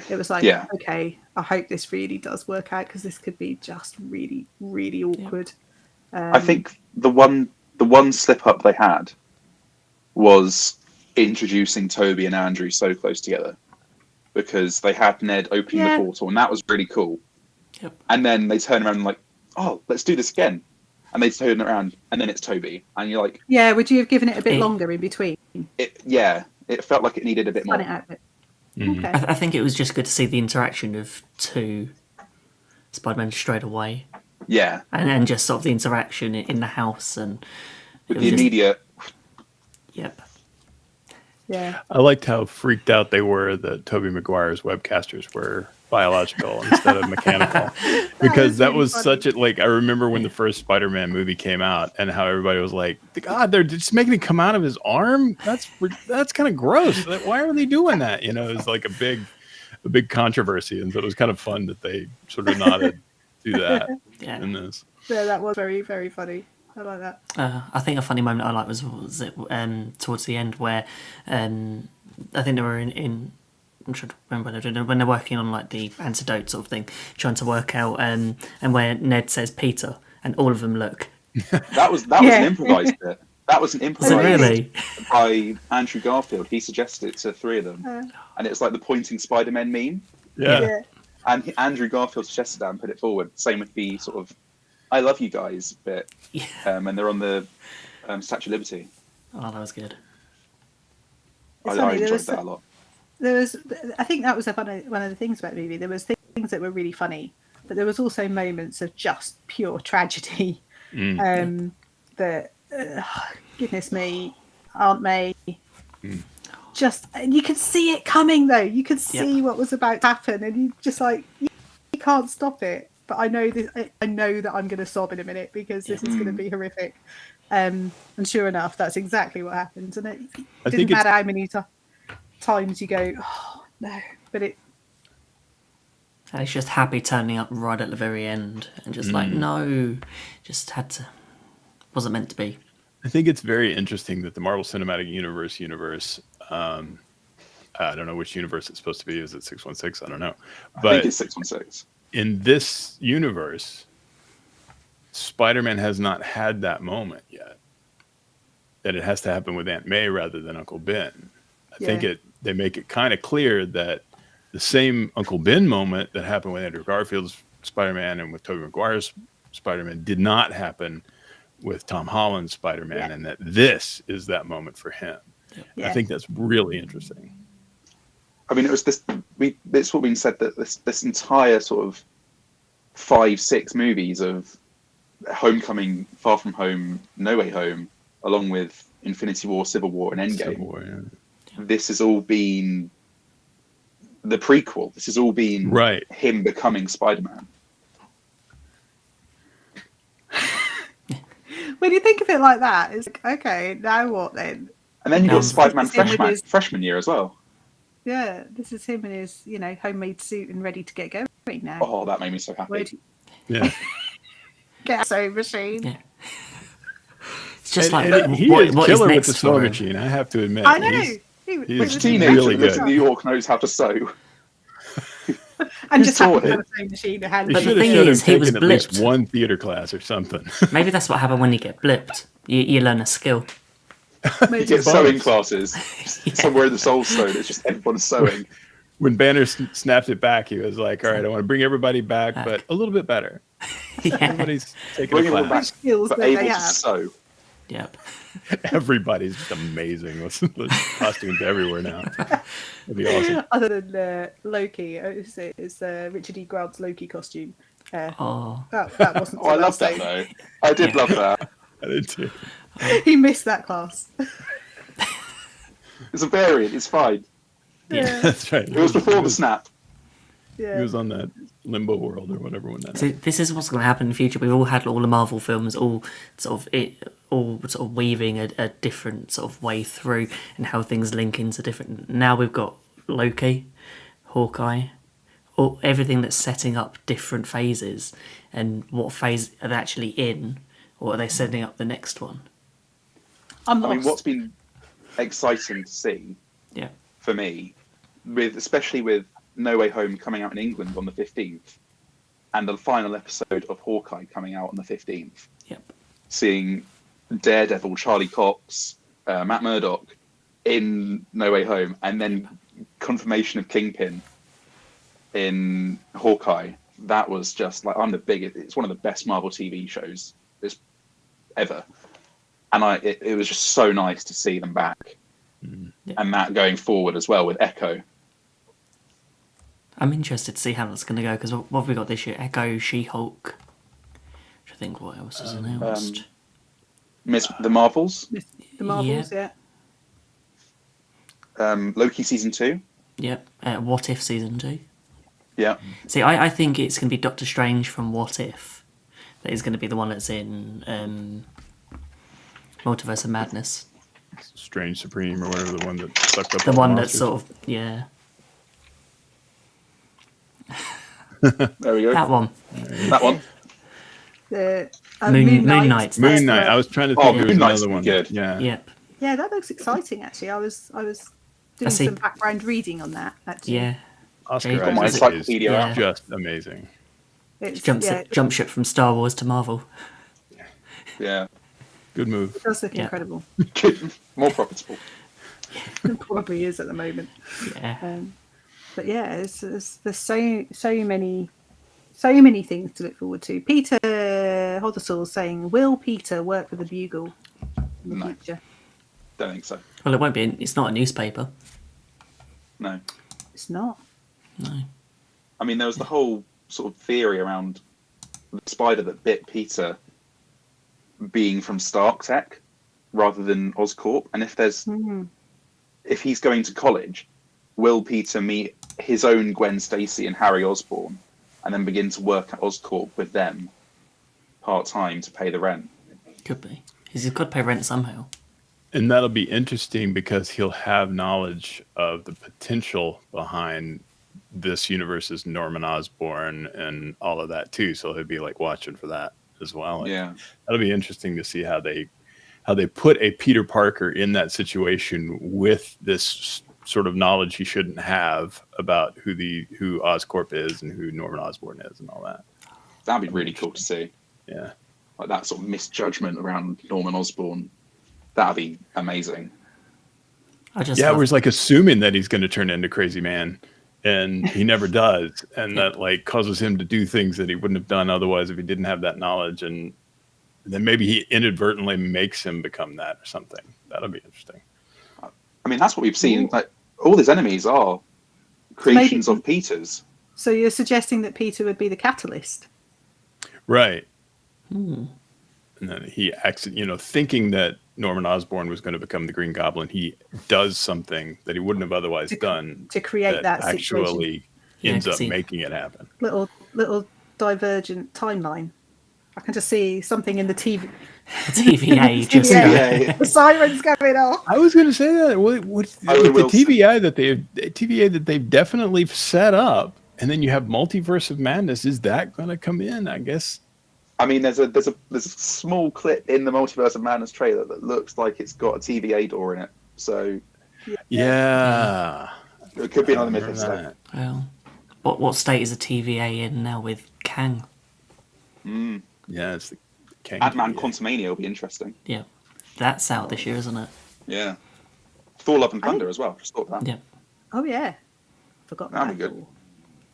It was like, Yeah. okay, I hope this really does work out, because this could be just really, really awkward. I think the one slip up they had was introducing Toby and Andrew so close together, because they had Ned opening Yeah. the portal, and that was really cool. Yep. And then they turn around and like, oh, let's do this again. And they turn around, and then it's Toby, and you're like, Yeah, would you have given it a bit It- longer in between? it felt like it needed a bit Spun more. it out a bit. Mhm. Okay. I think it was just good to see the interaction of two Spider-Man straight away, Yeah, and just sort of the interaction in the house, and with it the was just- immediate. Yep. Yeah. I liked how freaked out they were that Tobey Maguire's webcasters were biological instead of mechanical, because that really was funny. such a like. I remember when the first Spider-Man movie came out, and how everybody was like, "God, they're just making it come out of his arm. That's kind of gross. Like, why are they doing that?" You know, it was like a big controversy, and so it was kind of fun that they sort of nodded to that Yeah. in this. Yeah, that was very, very funny. I like that. I think a funny moment I liked was it towards the end where I think they were in I'm trying to remember when they're working on like the antidote sort of thing, trying to work out and where Ned says Peter, and all of them look. That was Yeah. an improvised bit. That was an Was it improvised really? bit by Andrew Garfield. He suggested it to three of them, and it's like the pointing Spider-Man meme. Yeah. Yeah. And Andrew Garfield suggested that and put it forward. Same with the sort of "I love you guys" bit, Yeah. and they're on the Statue of Liberty. Oh, that was good. I It's funny, enjoyed that a lot. I think that was one of the things about the movie. There was things that were really funny, but there was also moments of just pure tragedy. That goodness me, Aunt May. Just, and you could see it coming though. You could see what was about to happen, and you just like you can't stop it. But I know this. I know that I'm going to sob in a minute, because this is going to be horrific. And sure enough, that's exactly what happened. And it didn't matter how many times you go, oh no, but it. And it's just Happy turning up right at the very end, and just like, no, just had to, wasn't meant to be. I think it's very interesting that the Marvel Cinematic Universe, I don't know which universe it's supposed to be. Is it 616? I don't know. I But think it's 616. in this universe, Spider-Man has not had that moment yet. That it has to happen with Aunt May rather than Uncle Ben. I think they make it kind of clear that the same Uncle Ben moment that happened with Andrew Garfield's Spider-Man and with Tobey Maguire's Spider-Man did not happen with Tom Holland's Spider-Man, and that this is that moment for him. Yeah. I think that's really interesting. I mean, it was this. It's what we said, that this entire sort of 5-6 movies of Homecoming, Far From Home, No Way Home, along with Infinity War, Civil War, and Endgame. Civil War, yeah. This has all been the prequel. This has all been him becoming Spider-Man. When you think of it like that, it's like, okay, now what then? And then you've got Spider-Man freshman year as well. Yeah, this is him in his, homemade suit and ready to get going now. Oh, that made me so happy. Yeah. Get a sewing machine. Yeah. It's just And like he what is is killer with next the for sewing him? machine. I have to admit. I know. Which he's teenager really that lives good. in New York knows how to sew? And just saw happen to it? have a sewing machine to hand. He But the should have thing showed him is, he was taking at least blipped. one theater class or something. Maybe that's what happened when you get blipped. You learn a skill. You get sewing classes somewhere in the Soul Stone. It's just everyone sewing. When Banner snapped it back, he was like, all right, I want to bring everybody back, but a little bit better. Yeah. Everybody's taking Bring a everyone back, class. skills but that able they to have. sew. Yep. Everybody's just amazing. The costumes everywhere now. That'd be awesome. Other than Loki, it's Richard E. Grant's Loki costume. Oh. That wasn't. Oh, I love that though. I did love that. I did too. He missed that class. It's a variant. It's fine. Yeah. That's right. It was before the snap. Yeah. He was on that limbo world or whatever when that So this is what's going to happen in the future. We've all had all the Marvel films, all sort of weaving a different sort of way through and how things link into different. Now we've got Loki, Hawkeye, everything that's setting up different phases, and what phase are they actually in, or are they setting up the next one? I'm lost. I mean, what's been exciting to see Yeah. for me, especially with No Way Home coming out in England on the 15th, and the final episode of Hawkeye coming out on the 15th. Yep. Seeing Daredevil, Charlie Cox, Matt Murdock in No Way Home, and then confirmation of Kingpin in Hawkeye. That was just like, it's one of the best Marvel TV shows ever. And it was just so nice to see them back. Yeah. And that going forward as well with Echo. I'm interested to see how that's going to go, because what have we got this year? Echo, She-Hulk. I think what else is announced? The Marvels, The Marvels, yeah. Loki season 2. Yep. What If season 2. Yeah. See, I think it's going to be Doctor Strange from What If that is going to be the one that's in Multiverse of Madness. Strange Supreme or whatever, the one that sucked up The all one the that's monsters. sort of, yeah, There we go. that one. That one. The Moon Knight. Moon Knight. I was trying to think there was Moon Knight's another one. good. Yeah. Yep. Yeah, that looks exciting. Actually, I was doing see. some background reading on that. Actually, Yeah. Oscar Got my Isaac is encyclopedia out. just amazing. it's, Jump ship from Star Wars to Marvel. Yeah. Good move. it does look Yeah. incredible. More profitable. It probably is at the moment. Yeah. But yeah, there's so many things to look forward to. Peter Hoddesall saying, "Will Peter work for the Bugle in the No. future?" Don't think so. Well, it won't be. It's not a newspaper. No. It's not. No. I mean, there was the whole sort of theory around the spider that bit Peter being from Stark Tech rather than Oscorp. And if he's going to college, will Peter meet his own Gwen Stacy and Harry Osborn and then begin to work at Oscorp with them part-time to pay the rent? Could be. He's got to pay rent somehow. And that'll be interesting because he'll have knowledge of the potential behind this universe's Norman Osborn and all of that too. So he'll be like watching for that as well. Like, Yeah. that'll be interesting to see how they put a Peter Parker in that situation with this sort of knowledge he shouldn't have about who Oscorp is and who Norman Osborn is and all that. That'd be really cool to see. Yeah. Like that sort of misjudgment around Norman Osborn. That'd be amazing. I just Yeah, love- we're like assuming that he's going to turn into Crazy Man and he never does, and that like causes him to do things that he wouldn't have done otherwise if he didn't have that knowledge, and then maybe he inadvertently makes him become that or something. That'll be interesting. I mean, that's what we've seen. Like all his enemies are creations of Peter's. So you're suggesting that Peter would be the catalyst? Right. And then he acts, thinking that Norman Osborn was going to become the Green Goblin, he does something that he wouldn't have otherwise done to create that actually situation. ends up making it happen. Little divergent timeline. I can just see something in the TVA. TVA. The sirens going off. I was going to say that with the TVA that they've definitely set up, and then you have Multiverse of Madness. Is that going to come in? I guess. I mean, there's a small clip in the Multiverse of Madness trailer that looks like it's got a TVA door in it. So yeah, it could be another myth. Well, what state is a TVA in now with Kang? Yeah, it's the Kang. Ant-Man Quantumania will be interesting. Yeah, that's out this year, isn't it? Yeah, Thor: Love and Thunder as well. Just thought that. Yeah. Oh yeah, forgot That'd that. be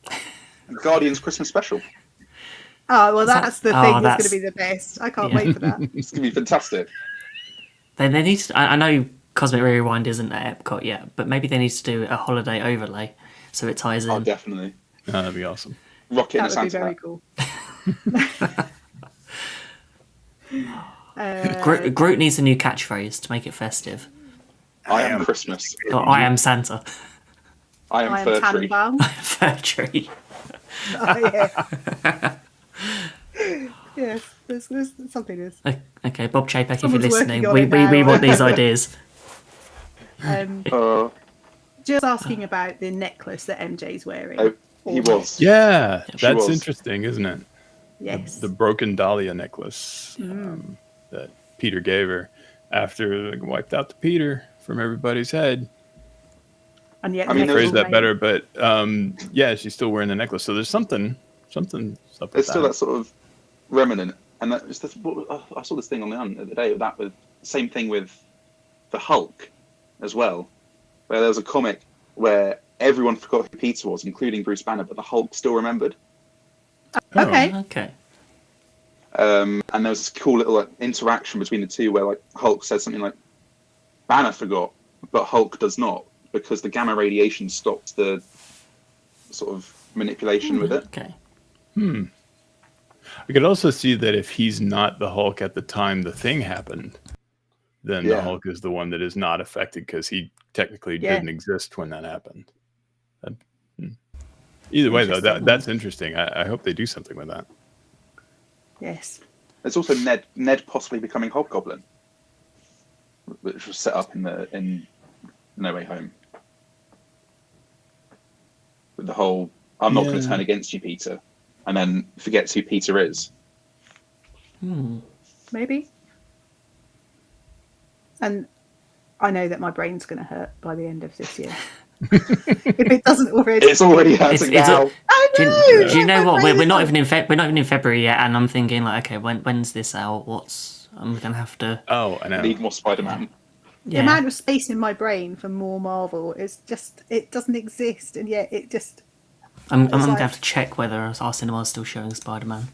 good. Guardians Christmas special. Oh well, that's the thing that's going to that's be the best. I can't wait for that. It's going to be fantastic. Then they need to. I know Cosmic Rewind isn't at Epcot yet, but maybe they need to do a holiday overlay so it ties in. Oh, definitely. That'd be awesome. Rocket That would be Santa. very cool. Groot needs a new catchphrase to make it festive. I am Christmas. Or, I am Santa. I am Fir Tree. Tannenbaum. Fir tree. Oh yeah. Yes, there's something is. Okay, Bob Chapek, if you're Someone's listening, working on we it now. want these ideas. Just asking about the necklace that MJ's wearing. Oh, he was. Yeah, that's was. interesting, isn't it? Yes. The broken Dahlia necklace that Peter gave her after they wiped out the Peter from everybody's head. And yet, I mean, Phrase that better, but yeah, she's still wearing the necklace. So there's something up with It's still that. that sort of remnant. And that was I saw this thing on the other day with the same thing with the Hulk as well, where there was a comic where everyone forgot who Peter was, including Bruce Banner, but the Hulk still remembered. Okay. Okay. And there was this cool little interaction between the two where Hulk said something like, Banner forgot, but Hulk does not, because the gamma radiation stops the sort of manipulation with it. Okay. I could also see that if he's not the Hulk at the time the thing happened, then the Hulk is the one that is not affected because he technically didn't exist when that happened. Either way, though, that's interesting. I hope they do something with that. Yes. There's also Ned possibly becoming Hobgoblin, which was set up in No Way Home. With the whole, I'm not going to turn against you, Peter, and then forgets who Peter is. Maybe. And I know that my brain's going to hurt by the end of this year. If it doesn't already. It's already hurting now. I know. Do you know what? We're not even in we're not even in February yet, and I'm thinking okay, when's this out? I'm gonna have to. Oh, I know. Need more Spider-Man. The amount of space in my brain for more Marvel is just, it doesn't exist, and yet it just. I'm gonna have to check whether our cinema is still showing Spider-Man.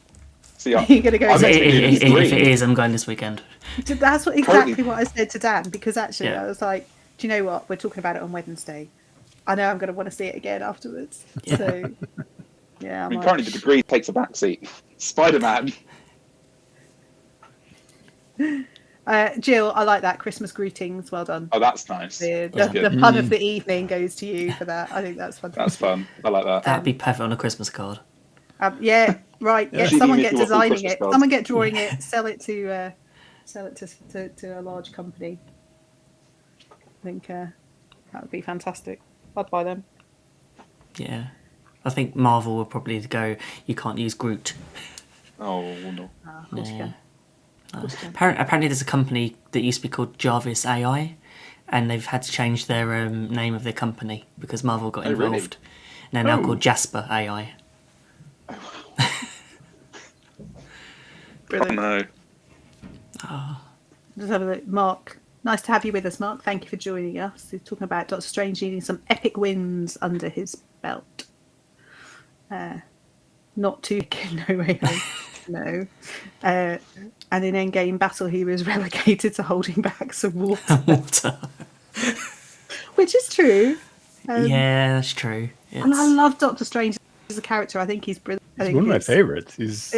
See, You're gonna go. If it is, I'm going this weekend. That's exactly what I said to Dan, because actually I was like, do you know what? We're talking about it on Wednesday. I know I'm going to want to see it again afterwards. So, yeah. I mean, currently the degree takes a backseat. Spider-Man. Jill, I like that. Christmas greetings. Well done. Oh, that's nice. The pun of the evening goes to you for that. I think that's fantastic. That's fun. I like that. That'd be perfect on a Christmas card. Yeah, right. Get GB someone Mickey get Waffle designing Christmas it. card. Someone get drawing it. Sell it to a large company. I think that would be fantastic. I'd buy them. Yeah, I think Marvel will probably go. You can't use Groot. Oh no. Of course you can. Apparently, there's a company that used to be called Jarvis AI, and they've had to change their name of their company because Marvel got involved. Really? And they're now called Jasper AI. Brilliant. Oh no. Just have a look. Mark Nice to have you with us, Mark. Thank you for joining us. We're talking about Doctor Strange needing some epic wins under his belt. Not too in No Way Home, no. And in Endgame Battle, he was relegated to holding back some water, Water. which is true. Yeah, that's true. And I love Doctor Strange as a character. I think he's brilliant. He's one of my favorites. He's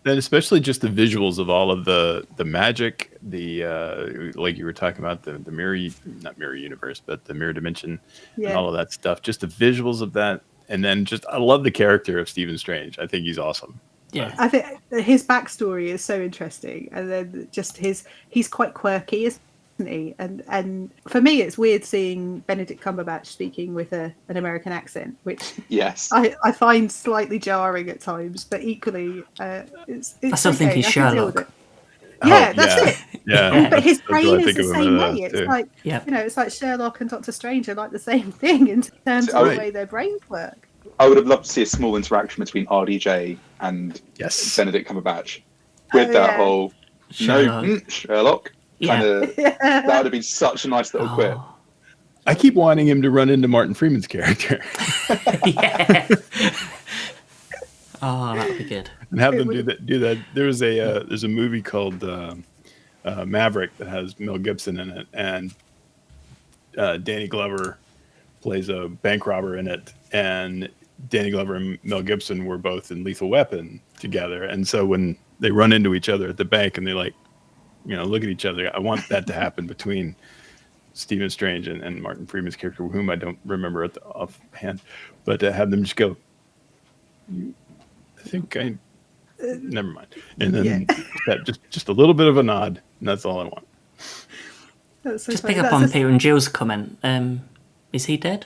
and especially just the visuals of all of the magic, the like you were talking about, the mirror, not mirror universe, but the mirror dimension, and all of that stuff. Just the visuals of that, and then just I love the character of Stephen Strange. I think he's awesome. Yeah, I think his backstory is so interesting, and then just he's quite quirky, isn't he? And for me, it's weird seeing Benedict Cumberbatch speaking with an American accent, which yes, I find slightly jarring at times, but equally, it's something he's Sherlock. Yeah, that's it. Yeah, but his brain is the same way. It's like it's like Sherlock and Doctor Strange are like the same thing in terms of the way their brains work. I would have loved to see a small interaction between RDJ and Benedict Cumberbatch with that whole Sherlock. Yeah. That would have been such a nice little quip. I keep wanting him to run into Martin Freeman's character. Yeah. Oh, that would be good. And have them do that. There's a movie called Maverick that has Mel Gibson in it, and Danny Glover plays a bank robber in it, and Danny Glover and Mel Gibson were both in Lethal Weapon together, and so when they run into each other at the bank and they look at each other, I want that to happen between Stephen Strange and Martin Freeman's character, whom I don't remember at the offhand, but to have them just go, I think never mind, and then that just a little bit of a nod, and that's all I want. That's so just funny. pick up on Peter and Jill's comment. Is he dead?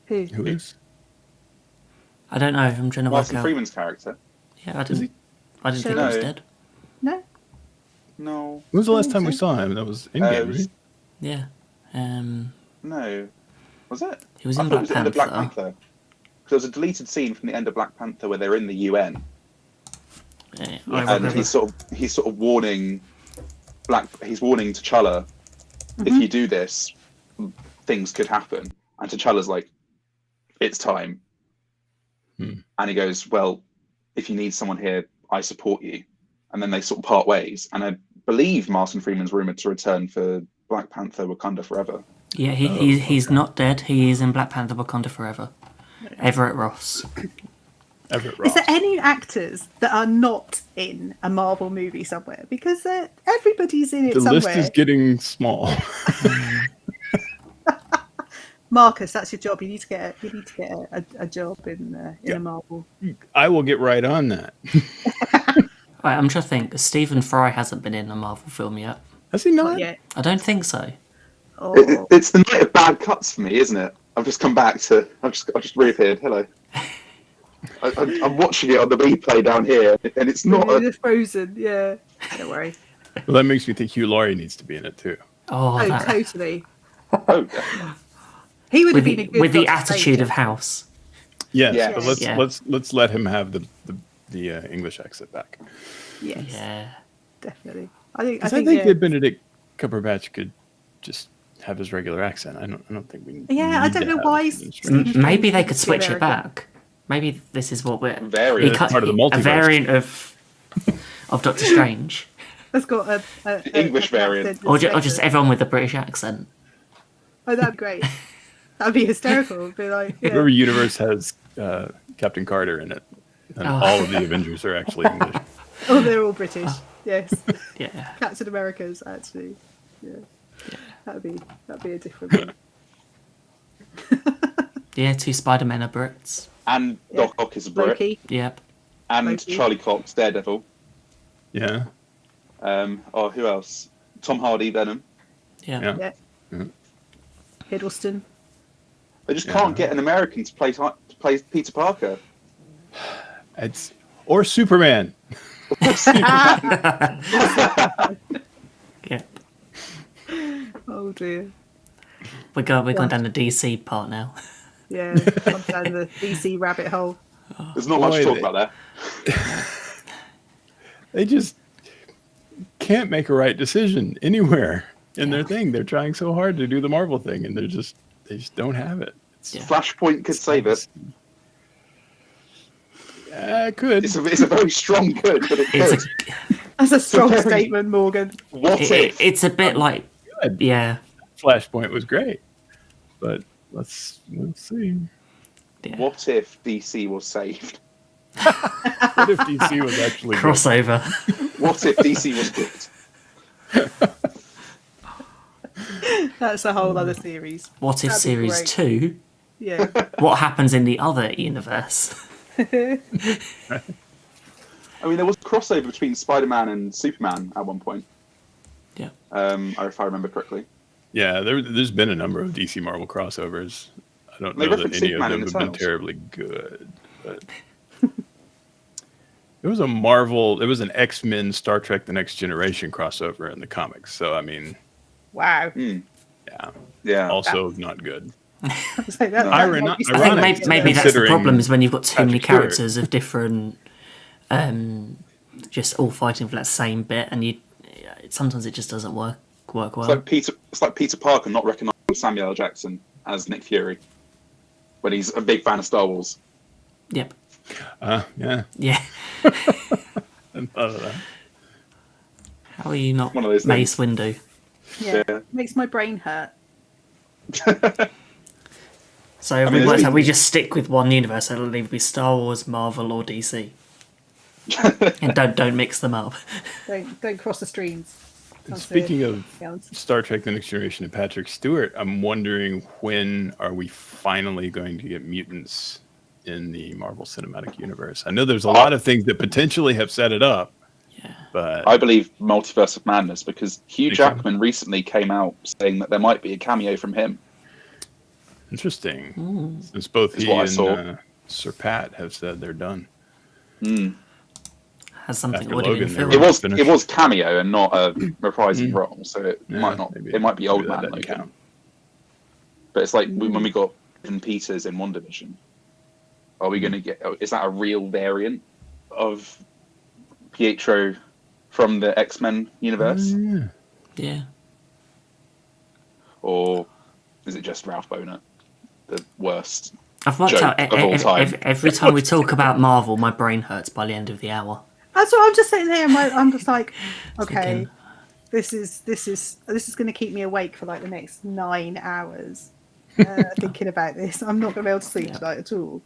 Who is? I don't know. I'm trying to work Martin out. Freeman's character. Yeah, I didn't think he was dead. No. When was the last time we saw him? That was Endgame, right? Yeah. No. Was it? He was in Black Panther. End of Black Panther. There was a deleted scene from the end of Black Panther where they're in the UN, and he's sort of warning T'Challa, if you do this, things could happen. And T'Challa's like, it's time. And he goes, well, if you need someone here, I support you. And then they sort of part ways. And I believe Martin Freeman's rumoured to return for Black Panther Wakanda Forever. Yeah, he's not dead. He is in Black Panther Wakanda Forever. Everett Ross. Is there any actors that are not in a Marvel movie somewhere? Because everybody's in it somewhere. The list is getting small. Marcus, that's your job. You need to get a job in a Marvel. I will get right on that. Right, I'm trying to think. Stephen Fry hasn't been in a Marvel film yet. Has he not? Not yet. I don't think so. Oh. It's the night of bad cuts for me, isn't it? I've just come back to. I've just reappeared. Hello. I'm watching it on the replay down here, and it's not. It's frozen. Yeah. Don't worry. Well, that makes me think Hugh Laurie needs to be in it too. Oh, totally. Oh, definitely. He would have been a good with the Doctor attitude Strange. of House. Yes, but let's let him have the English accent back. Yes. Yeah. Definitely. I think that Benedict Cumberbatch could just have his regular accent. I don't think we. Yeah, I don't know why. Maybe they could switch it back. Maybe this is what we're part of the multiverse. A variant of Doctor Strange. That's got a English variant, or just everyone with a British accent. Oh, that'd be great. That'd be hysterical. It'd be like Every universe has Captain Carter in it, and all of the Avengers are actually English. Oh, they're all British. Yes. Yeah. Captain America's actually. Yeah. That'd be a different one. Yeah, 2 Spider-Men are Brits. And Doc Ock is a Brit. Loki. Yep. And Loki. Charlie Cox, Daredevil. Yeah. Who else? Tom Hardy, Venom. Yeah. Yeah. Mm-hmm. Hiddleston. They just can't get an American to play Peter Parker. Or Superman. Yeah. Oh dear. We're going down the DC part now. Yeah. Gone down the DC rabbit hole. There's not much to talk about there. They just can't make a right decision anywhere in their thing. They're trying so hard to do the Marvel thing, and they just don't have it. Flashpoint could save it. Yeah, it could. It's a very strong could, but it could. That's a strong statement, Morgan. What if? It's a bit like, Good. yeah. Flashpoint was great, but let's see. Yeah. What if DC was saved? What if DC was actually good? Crossover. What if DC was good? That's a whole other series. What if That'd be series great. 2? Yeah. What happens in the other universe? I mean, there was a crossover between Spider-Man and Superman at one point. Yeah. If I remember correctly. Yeah, there's been a number of DC Marvel crossovers. I don't They know that reference any of Superman them in have been Eternals. terribly good, but there was an X-Men Star Trek The Next Generation crossover in the comics. So I mean, Wow. Yeah. also not good. So that Iron- might be I think Ironic, maybe that's the considering problem is when you've got too many Patrick Stewart. characters of different, just all fighting for that same bit, and sometimes it just doesn't work well. It's like Peter Parker not recognizing Samuel L. Jackson as Nick Fury when he's a big fan of Star Wars. Yep. Yeah. Yeah. I thought of that. How are you not One of those Mace Windu? Yeah. Yeah. Makes my brain hurt. So mean, we there's worked out only- we just stick with one universe. So it'll either be Star Wars, Marvel, or DC, and don't mix them up. Don't cross the streams. And Sounds speaking weird. of Yeah. Star Trek: The Next Generation and Patrick Stewart, I'm wondering when are we finally going to get mutants in the Marvel Cinematic Universe? I know there's a lot of things that potentially have set it up, Yeah. but I believe Multiverse of Madness because Hugh Think so? Jackman recently came out saying that there might be a cameo from him. interesting. Since both Is he what I and saw. Sir Pat have said they're done. Has something After already been Logan, they filmed? were- It was cameo and not a reprising role, so it Yeah, might not. maybe- It might be old maybe that man doesn't Logan. count. But it's like when we got Evan Peters in WandaVision. Are we going to get? Is that a real variant of Pietro from the X-Men universe, Yeah. Yeah. or is it just Ralph Boner, the worst? I've worked Joke out of all time. every time we talk about Marvel, my brain hurts by the end of the hour. That's what I'm just sitting there. I'm just like, okay, Thinking. this is going to keep me awake for like the next 9 hours thinking about this. I'm not going to be able to sleep tonight at all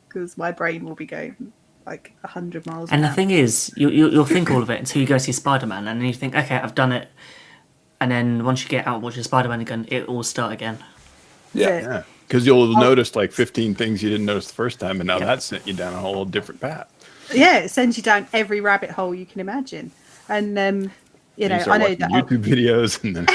because my brain will be going like 100 miles. And an the hour. thing is, you'll think all of it until you go see Spider-Man, and then you think, okay, I've done it. And then once you get out watching Spider-Man again, it will start again. Yeah. Yeah, because you'll notice like 15 things you didn't notice the first time, and now Yeah. that sent you down a whole different path. Yeah, it sends you down every rabbit hole you can imagine. And you know, You start I know watching that. YouTube videos, and then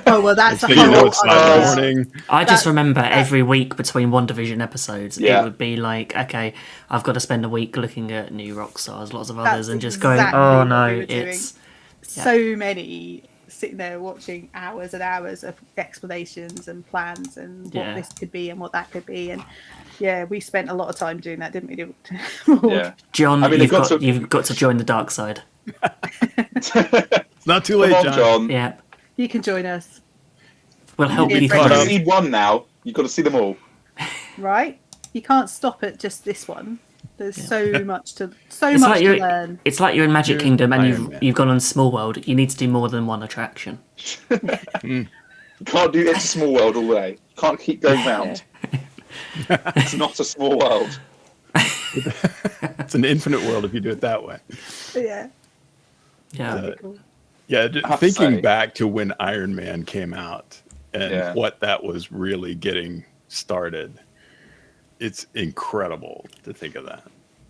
Oh well, that's a next thing you know, whole. it's 9 in the morning. I just That- remember every week between WandaVision episodes, Yeah. it would be like, okay, I've got to spend a week looking at New Rockstars, lots of others, That's and just exactly going, oh what no, we were doing. it's... So many sitting there watching hours and hours of explanations and plans and what Yeah. this could be and what that could be. And yeah, we spent a lot of time doing that, didn't we? Yeah. John, I mean, you've got to join the dark side. It's not too Come late, on, John. John. Yeah, You can join us, we'll help Yeah, you Frank, You've through. got to see one now. You've got to see them all. right? You can't stop at just this one. There's so much to It's much like to you're, learn. it's like you're in Magic You're Kingdom and Iron Man. you've gone on Small World. You need to do more than one attraction. You can't do It's a Small World all day. Can't keep going round. It's not a small world. It's an infinite world if you do it that way. Yeah. Yeah, That'd be cool. Yeah, I have to thinking say- back to when Iron Man came out and Yeah. what that was really getting started, it's incredible to think of that.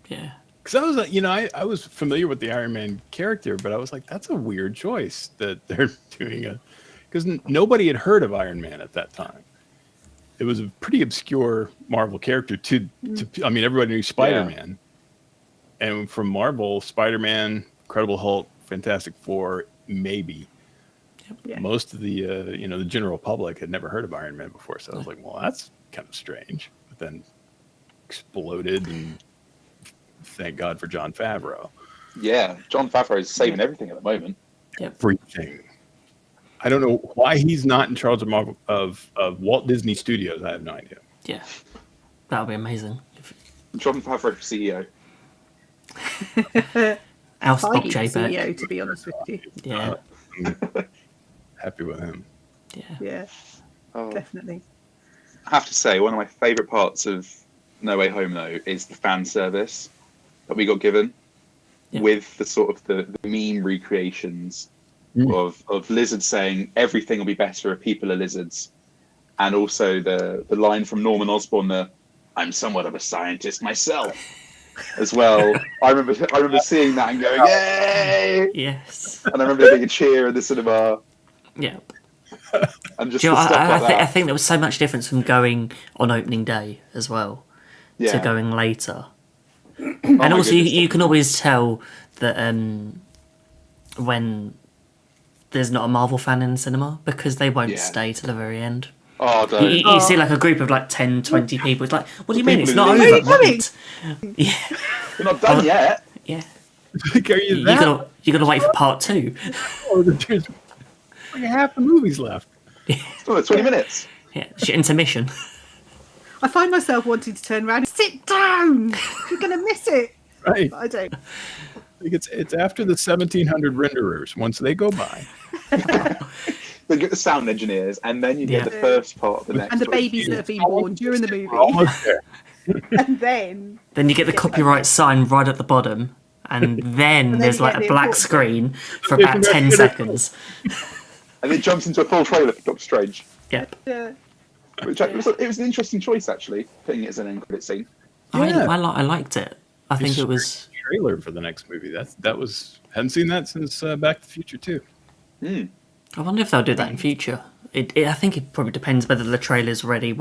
yeah. Because I was, I was familiar with the Iron Man character, but I was like, that's a weird choice that they're doing because nobody had heard of Iron Man at that time. It was a pretty obscure Marvel character I mean, everybody knew Spider-Man. And from Marvel, Spider-Man, Incredible Hulk, Fantastic Four, maybe. Yeah. Most of the, the general public had never heard of Iron Man before. So I was like, well, that's kind of strange. But then exploded, and thank God for Jon Favreau. Yeah, John Favreau is saving everything at the moment. everything. I don't know why he's not in charge of Marvel of Walt Disney Studios. I have no idea. Yeah, that would be amazing. John Favreau for CEO. Alf Bob Feige J. Beck. CEO, to be honest with you. Yeah, I'm happy with him. yeah. Yeah, Oh. definitely. I have to say, one of my favourite parts of No Way Home, though, is the fan service that we got given with the sort of the meme recreations of lizards saying everything will be better if people are lizards, and also the line from Norman Osborn, "I'm somewhat of a scientist myself," as well. I remember seeing that and going, "Yay!" Yes. And I remember there being a cheer in the cinema. Yeah. And just Do you know, the stuff like that. I think there was so much difference from going on opening day as well to going later. And my also, goodness. you can always tell that when there's not a Marvel fan in the cinema because they won't stay to the very end. Oh, don't. You see like a group of like 10, 20 people. It's like, what do you mean? It's people not who over. leave. Wait. Yeah. We're not done yet. Yeah. Like, are you that? You gotta wait for part 2. There's like half the movie's left. It's only 20 minutes. Yeah. It's your intermission. I find myself wanting to turn around and sit down. You're going to miss it. Right. But I don't. Like it's after the 1700 renderers. Once they go by, They get the sound engineers, and then you get Yeah. the first part of the next. And the sort of babies that have scene. been born during the movie. we're almost there. And then Then you get the copyright sign right at the bottom. And then there's you like get a the black important screen for about 10 seconds. And it jumps into a full trailer for Doctor Strange. Yep. Which it was an interesting choice, actually, putting it as an end credit scene. Yeah. I liked it. I think it was. Trailer for the next movie. That was hadn't seen that since Back to the Future 2. I wonder if they'll do that in future. I think it probably depends whether the trailer's ready.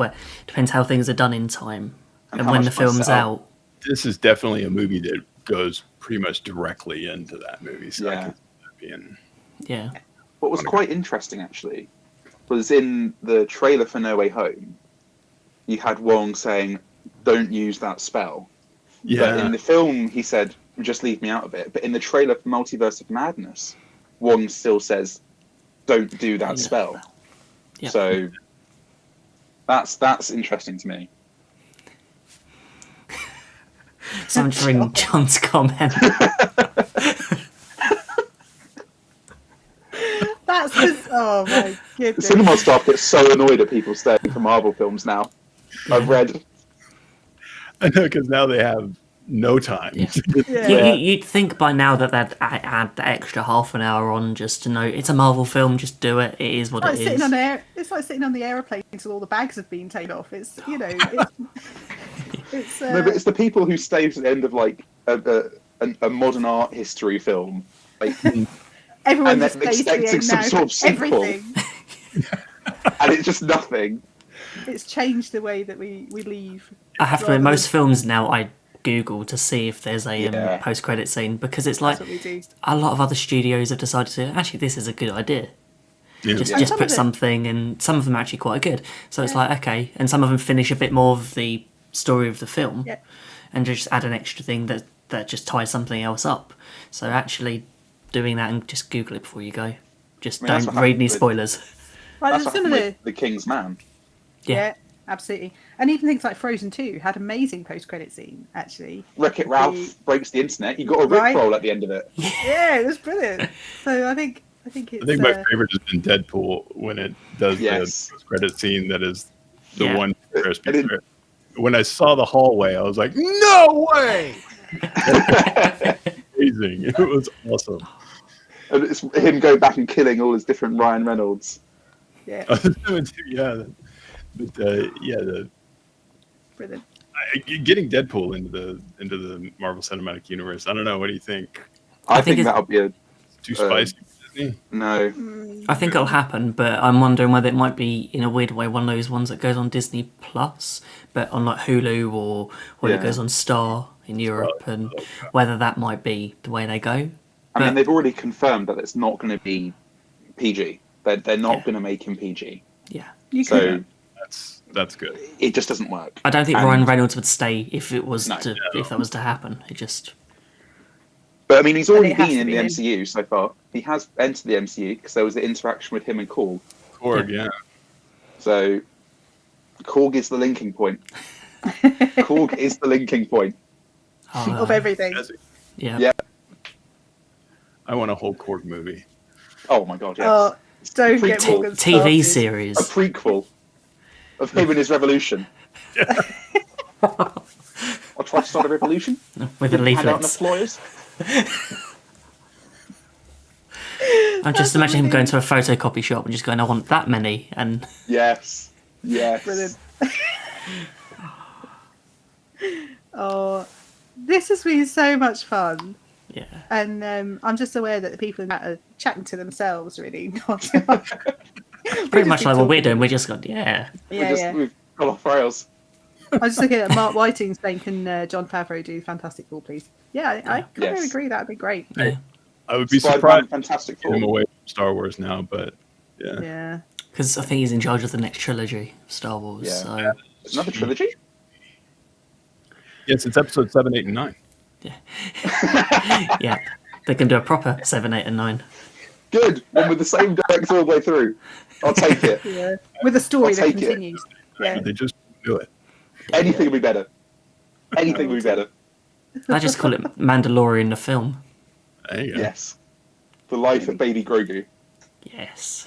Depends how things are done in time and how when much the film's fuss out. out. This is definitely a movie that goes pretty much directly into that movie. So I Yeah. can see that being Yeah. What was quite interesting, actually, was in the trailer for No Way Home, you had Wong saying, "Don't use that spell." But in the film, he said, "Just leave me out of it." But in the trailer for Multiverse of Madness, Wong still says, "Don't do that spell." Yeah. So that's interesting to me. Someone's reading John's comment. that's just, oh my The goodness. cinema staff gets so annoyed at people staying for Marvel films now. I've read. I know, because now they have no time. Yeah. Yeah. You'd think by now that they'd add the extra half an hour on just to know it's a Marvel film, just do it. It is what It's it like is. it's like sitting on the aeroplane until all the bags have been taken off. It's it's No, but it's the people who stay to the end of like a modern art history film. Like, everyone and just then stays to the expecting end some now. sort of sequel. Everything. and it's just nothing. It's changed the way that we leave. I have to rather admit, most than- films now I Google to see if there's a Yeah. post-credit scene because it's like That's what we do. a lot of other studios have decided to actually this is a good idea. Yeah. Just some put of it- something, and some of them are actually quite good. So it's like okay, and some of them finish a bit more of the story of the film, Yeah. and just add an extra thing that just ties something else up. So actually doing that and just Google it before you go. Just I mean, that's don't what read happened any with- spoilers. Like, That's there's what some of happened the with The King's Man. yeah, absolutely. And even things like Frozen 2 had amazing post-credit scene. Actually, Wreck-It Ralph breaks the internet. You got a Right. rickroll at the end of it. yeah, it was brilliant. So I think it's. I think my favorite has been Deadpool when it does Yes. the credit scene that is the Yeah. one. I didn't- When I saw the hallway, I was like, "No way!" Amazing! It was awesome. And it's him going back and killing all his different Ryan Reynolds. Yeah, Yeah, but the brilliant. getting Deadpool into the Marvel Cinematic Universe. I don't know. What do you think? I think think it's- that'll be a Too spicy for Disney? no. I think it'll happen, but I'm wondering whether it might be in a weird way one of those ones that goes on Disney Plus, but on like Hulu or whether it Yeah. goes on Star in Europe, and whether that might be the way they go. I mean, But- they've already confirmed that it's not going to be PG. They're not Yeah. going to make him PG. Yeah, You So could. That's good. it just doesn't work. I don't think And- Ryan Reynolds would stay if it was No. if that was to happen. It just But I mean, he's And already it has been to in be the him. MCU so far. He has entered the MCU because there was the interaction with him and Korg. Korg, yeah. So Korg is the linking point. Korg is the linking point. Of everything. Yeah. Yeah. I want a whole Korg movie. Oh my god, yes. Oh, don't get Prequel. Morgan TV started. series. A prequel of him and his revolution. I'll try to start a revolution. With the Hand out leaflets. employers. I'm just imagining him going to a photocopy shop and just going, I want that many. And Yes. Yes. Brilliant. Oh, this has been so much fun. yeah. And I'm just aware that the people in that are chatting to themselves, really. Not Pretty much like what we're doing. We're just going, yeah. We've got off rails. I was just looking at Mark Whiting saying, can John Favreau do Fantastic Four, please? Yeah, I kind of Yes. agree. That'd be great. Yeah. I would be Spider-Man, surprised Fantastic to get him Four. away from Star Wars now, but yeah. Yeah. Because I think he's in charge of the next trilogy of Star Wars. Yeah. So, It's another trilogy? Yes, it's episode 7, 8, and 9. yeah. They can do a proper 7, 8, and 9. Good. One with the same director all the way through. I'll take it. Yeah. With a story I'll that take it. continues. Yeah. They just do it. Anything will be better. Anything will be better. I just call it Mandalorian the film. There you go. Yes. The life of Baby Grogu. Yes.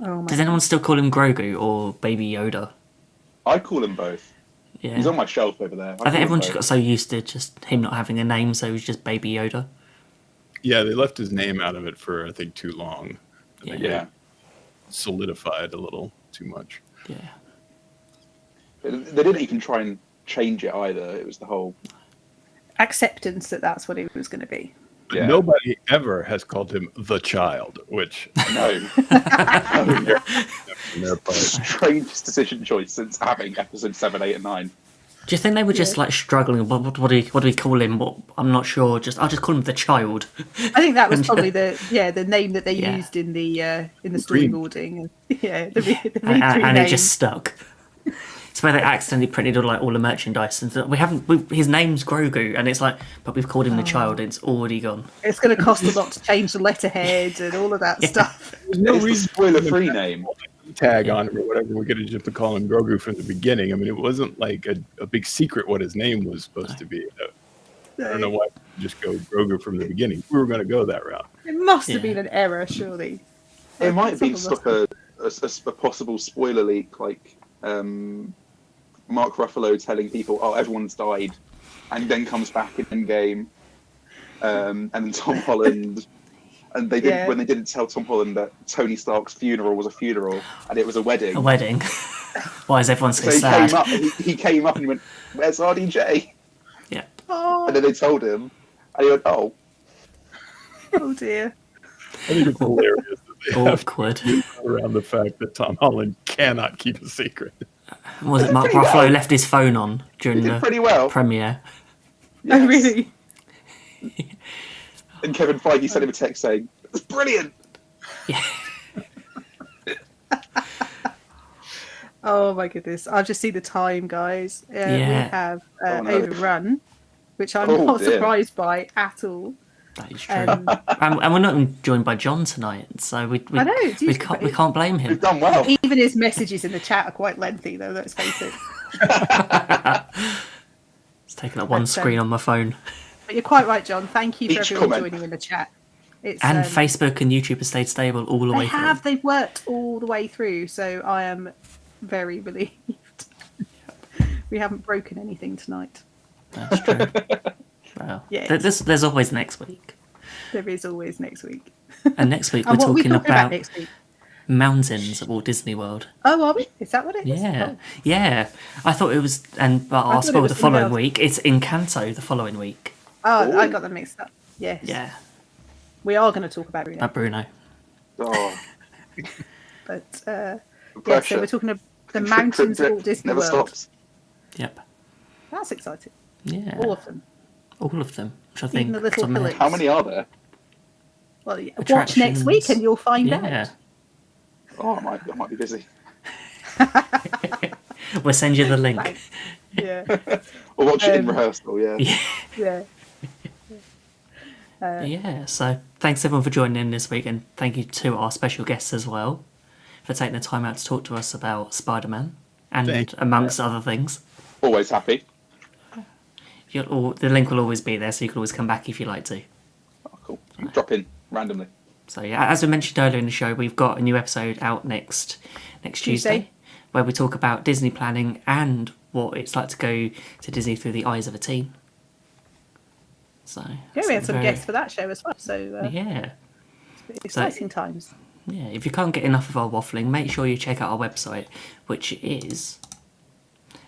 Oh my Does anyone still call him Grogu or Baby Yoda? I call him both. Yeah. He's on my shelf over there. I think everyone just got so used to just him not having a name, so he's just Baby Yoda. Yeah, they left his name out of it for, I think, too long. I think Yeah. it solidified a little too much. Yeah. They didn't even try and change it either. It was the whole... acceptance that that's what it was going to be. Yeah. Nobody ever has called him the child, which No. on their part. Strangest decision choice since having episode 7, 8, and 9. Do you think they were just like struggling? What do we call him? I'm not sure. I'll just call him the child. I think that was probably the name that they Yeah. used in the Dream. storyboarding. Yeah, the V3 and name. it just stuck. It's where they accidentally printed all the merchandise, and his name's Grogu, and it's like, but we've called him the child, and it's already gone. It's going to cost a lot to change the letterhead and all of that stuff. There's no It's the reason spoiler-free name. tag on him or whatever. We're gonna just call him Grogu from the beginning. I mean, it wasn't like a big secret what his name was supposed to be. I don't know why we just go Grogu from the beginning. We were going to go that route. It must have Yeah. been an error, surely. It might have been Someone must stuff a possible spoiler leak, like Mark Ruffalo telling people, "Oh, everyone's died," and then comes back in Endgame, and then Tom Holland, and they did Yeah. when they didn't tell Tom Holland that Tony Stark's funeral was a funeral and it was a wedding. A wedding. Why is everyone so So he sad? came up. He came up and he went, "Where's RDJ?" Yeah. Oh, And then they told him, and he went, "Oh." oh dear. I think it's hilarious that they have Awkward. around the fact that Tom Holland cannot keep a secret. Was it Mark Pretty Ruffalo well. left his phone on during He did the pretty well. premiere? Oh, Yes. really? And Kevin Feige sent him a text saying, "It's brilliant." Yeah. Oh my goodness! I've just seen the time, guys. We Yeah. have Oh, no. overrun, which I'm Oh, not dear. surprised by at all. That is true. Um, And we're not joined by John tonight, so we I know, it's we usually- can't blame We've him. done well. Even his messages in the chat are quite lengthy, though. Let's face it. It's taking up one But, screen on my phone. But you're quite right, John. Thank you for Each everyone comment. joining in the chat. It's, And Facebook and YouTube have stayed stable all the way through. They've worked all the way through, so I am very relieved. We haven't broken anything tonight. That's true. Well, Yeah. there's always next week. There is always next week. And next week we're And what are we talking about next week? mountains at Walt Disney World. Oh, are we? Is that what it is? Yeah, Oh. yeah. I thought it was, but I'll thought it spoil was the following something else. week. It's Encanto the following week. Oh, I Ooh. got them mixed up. Yes. Yeah, We are going to talk about Bruno. Bruno. Oh, But yeah, so pressure. we're talking about the mountains of Walt Disney Never World. stops. Yep. That's exciting. Yeah. All of them. All of them. Which I Even think. the little some- pillars. How many are there? Well, yeah, watch Attractions. next week and you'll find Yeah. out. Oh, I might be busy. We'll send you the link. Thanks. Yeah. Or watch it in Um, rehearsal. Yeah. Yeah. Yeah. Yeah, so thanks everyone for joining in this week, and thank you to our special guests as well for taking the time out to talk to us about Spider-Man and Thank you. amongst other things. Always happy. The link will always be there, so you can always come back if you like to. Oh, cool. You can drop in randomly. So yeah, as we mentioned earlier in the show, we've got a new episode out next Tuesday, where we talk about Disney planning and what it's like to go to Disney through the eyes of a teen. So Yeah, we had some guests for that show as well. So yeah, it's exciting times. Yeah, if you can't get enough of our waffling, make sure you check out our website, which is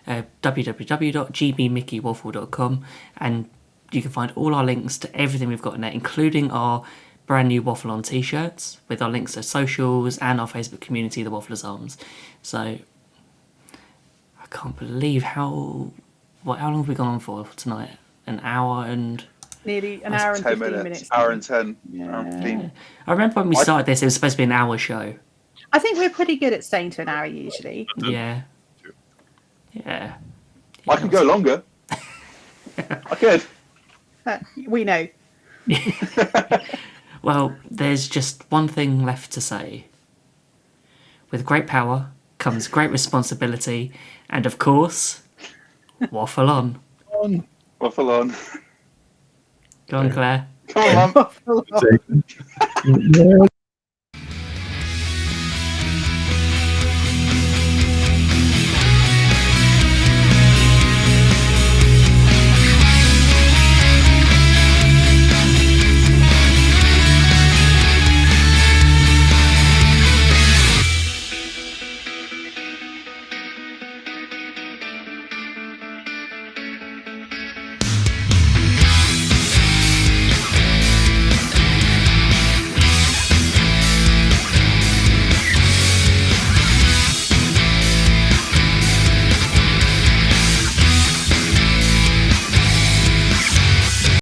www.gbmickeywaffle.com, and you can find all our links to everything we've got in there, including our brand new Waffle On t-shirts with our links to socials and our Facebook community, the Wafflers Arms. So I can't believe how long have we gone on for tonight? An hour and... Nearly an hour and 10 15 minutes. Hour and 10. Yeah. Hour and 15. I remember when we started this, it was supposed to be an hour show. I think we're pretty good at staying to an hour usually. Yeah. Yeah. I can go longer. I could. We know. Well, there's just one thing left to say. With great power comes great responsibility, and of course, waffle on. Waffle on. Go on, Claire. Come on, Mum. Yeah.